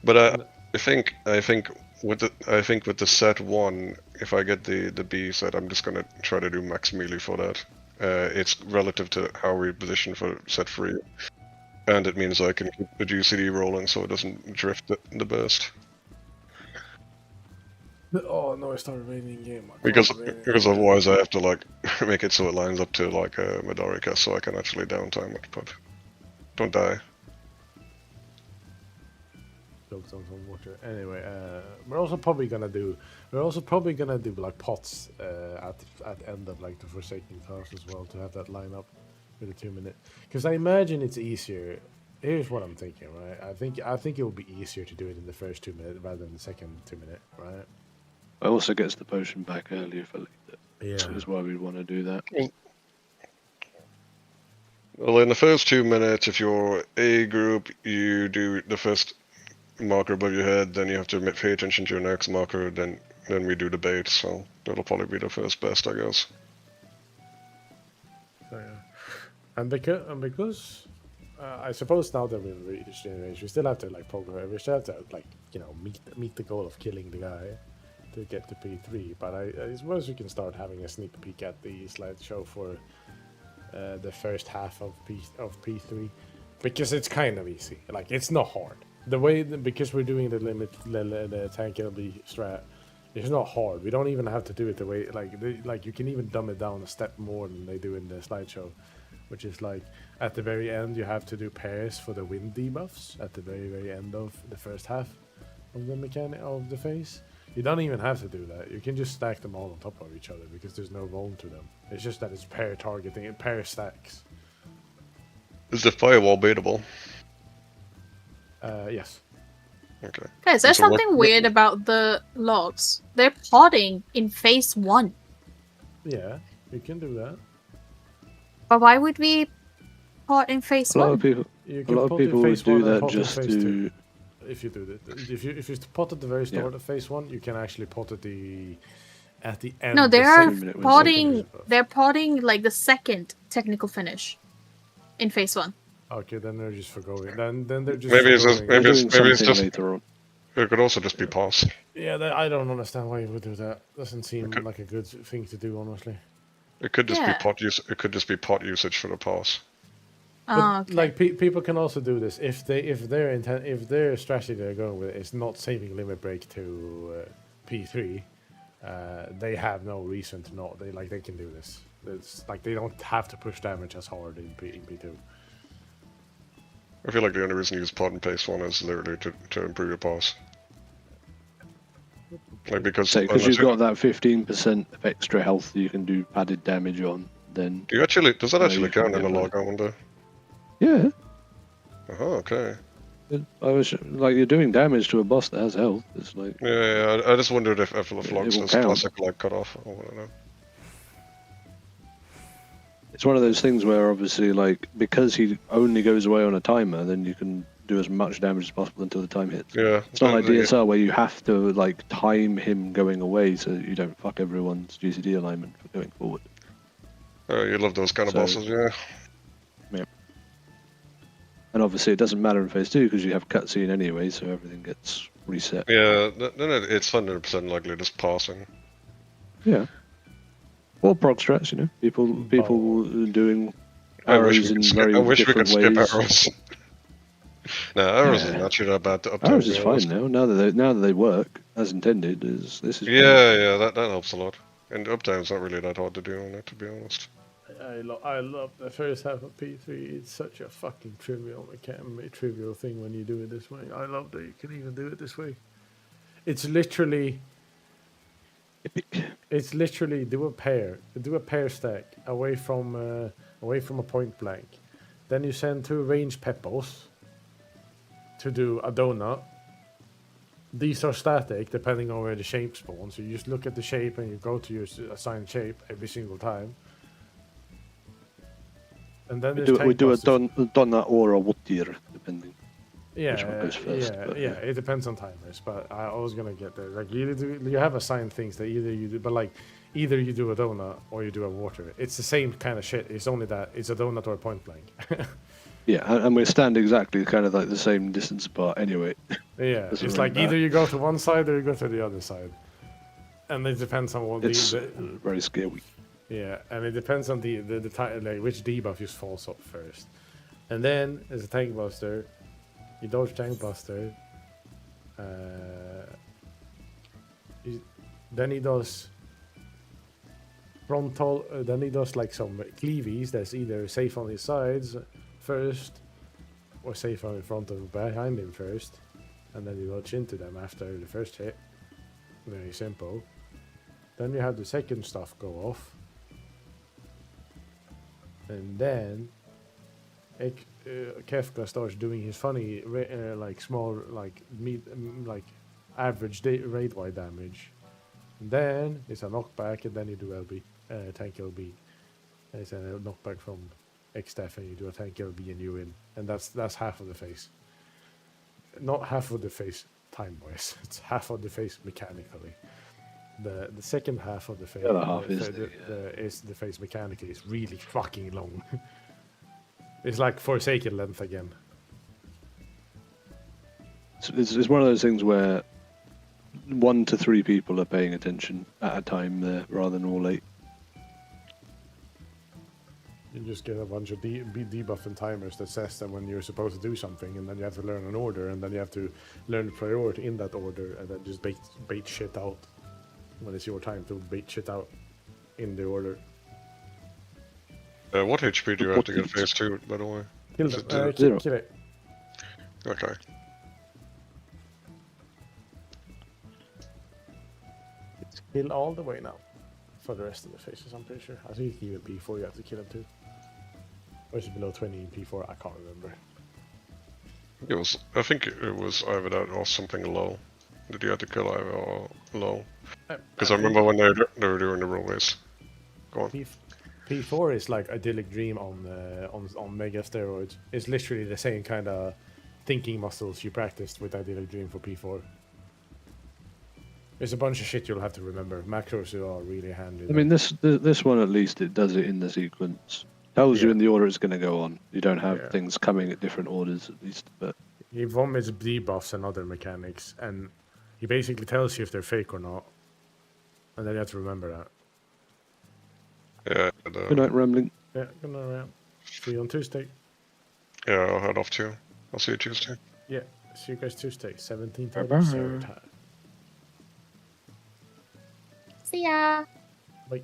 But I think with the set 1, if I get the B set, I'm just gonna try to do max melee for that. It's relative to how we position for set 3, and it means I can keep the GCD rolling so it doesn't drift the burst. Oh no! I started raining game. Because otherwise I have to like make it so it lines up to like a Madarica, so I can actually downtime it, but don't die. Choked on some water. Anyway, we're also probably gonna do like pots at end of like the Forsaken class as well to have that line up with a 2-minute. Because I imagine it's easier. Here's what I'm thinking, right? I think it will be easier to do it in the first 2 minutes rather than the second 2-minute, right? It also gets the potion back earlier for later. Yeah. Which is why we want to do that. Well, in the first 2 minutes, if you're A group, you do the first marker above your head, then you have to pay attention to your next marker, then we do the bait, so that'll probably be the first best, I guess. So, yeah. And because I suppose now that we've reached generation, we still have to like progress. We still have to like meet the goal of killing the guy to get to P3. But I suppose we can start having a sneak peek at the slideshow for the first half of P3, because it's kind of easy. Like, it's not hard. Because we're doing the the tank LB strat, it's not hard. We don't even have to do it the way like you can even dumb it down a step more than they do in the slideshow, which is like at the very end you have to do pairs for the wind debuffs at the very end of the first half of the mechanic of the phase. You don't even have to do that. You can just stack them all on top of each other because there's no roll to them. It's just that it's pair targeting and pair stacks. Is the firewall baitable? Yes. Okay. Guys, there's something weird about the logs. They're potting in phase 1. Yeah, you can do that. But why would we pot in phase 1? A lot of people would do that just to. If you do that, if you pot at the very start of phase 1, you can actually pot at the end. No, they are potting. They're potting like the second technical finish in phase 1. Okay, then they're just forgoing. Then they're just. Maybe it's just later on. It could also just be pass. Yeah, I don't understand why you would do that. Doesn't seem like a good thing to do, honestly. It could just be pot use. It could just be pot usage for the pass. Oh, okay. Like people can also do this if their strategy they're going with is not saving limit break to P3. They have no reason to not. They can do this. It's like they don't have to push damage as hard in P2. I feel like the only reason you use pot in phase 1 is literally to improve your pass. Like because you've got that 15% of extra health you can do padded damage on, then. Does that actually count in the log? I wonder. Yeah. Oh, okay. I was like, you're doing damage to a boss that has health. It's like. Yeah. I just wondered if the logs is classic like cut off. I don't know. It's one of those things where obviously, like, because he only goes away on a timer, then you can do as much damage as possible until the time hits. Yeah. It's not like DSR where you have to like time him going away so you don't fuck everyone's GCD alignment for going forward. Oh, you love those kind of bosses, yeah. Yeah. And obviously, it doesn't matter in phase 2 because you have cutscene anyway, so everything gets reset. Yeah, then it's 100% likely just passing. Yeah. Or prog strats, people doing arrows in very different ways. Skip arrows. No, arrows is not that bad. Arrows is fine now. Now that they work as intended, this is. Yeah, that helps a lot. And uptime's not really that hard to do on it, to be honest. I love the first half of P3. It's such a fucking trivial thing when you do it this way. I love that you can even do it this way. It's literally do a pair stack away from a point blank. Then you send 2 range peppos to do a donut. These are static depending on where the shape spawns. So you just look at the shape and you go to your assigned shape every single time. And then we do a donut or a water, depending. Which one goes first, yeah. It depends on timers, but I was gonna get there. Like you have assigned things that either you do, but like either you do a donut or you do a water. It's the same kind of shit. It's only that it's a donut or a point blank. Yeah, and we stand exactly kind of like the same distance apart anyway. Yeah, it's like either you go to one side or you go to the other side, and it depends on what it's very scary. Yeah, and it depends on the like which debuff just falls up first, and then there's a tank buster. You dodge tank buster. Then he does frontal. Then he does like some cleavies. That's either safe on his sides first, or safe on in front of behind him first, and then you dodge into them after the first hit. Very simple. Then you have the second stuff go off, and then Kefka starts doing his funny like small like average rate wide damage. And then it's a knockback, and then you do LB tank LB. And it's a knockback from X-Staff, and you do a tank LB and you win. And that's half of the phase. Not half of the phase time wise. It's half of the phase mechanically. The second half of the phase The other half is the phase mechanically. It's really fucking long. It's like Forsaken length again. It's one of those things where 1 to 3 people are paying attention at a time there, rather than all 8. You just get a bunch of debuff and timers that says that when you're supposed to do something, and then you have to learn an order, and then you have to learn the priority in that order, and then just bait shit out when it's your time to bait shit out in the order. What HP do you have to get phase 2, by the way? Kill Is them. it Zero. Kill it. Okay. It's kill all the way now. For the rest of the phases, I'm pretty sure. I think even P4 you have to kill him too. Or is it below 20 in P4? I can't remember. I think it was either that or something low. That you had to kill either or low. Because I remember when they were doing the rollways. Go on. P4 is like idyllic dream on mega steroids. It's literally the same kind of thinking muscles you practiced with idyllic dream for P4. There's a bunch of shit you'll have to remember. Macros are really handy. I mean, this one at least it does it in the sequence. Tells you in the order it's going to go on. You don't have things coming at different orders at least. But he vomits debuffs and other mechanics, and he basically tells you if they're fake or not, and then you have to remember that. Yeah. Good night, Rambling. Yeah, good night, around. See you on Tuesday. Yeah, I'll head off too. I'll see you Tuesday. Yeah, see you guys Tuesday, 17th Bye-bye. of Sarah. See ya. Bye.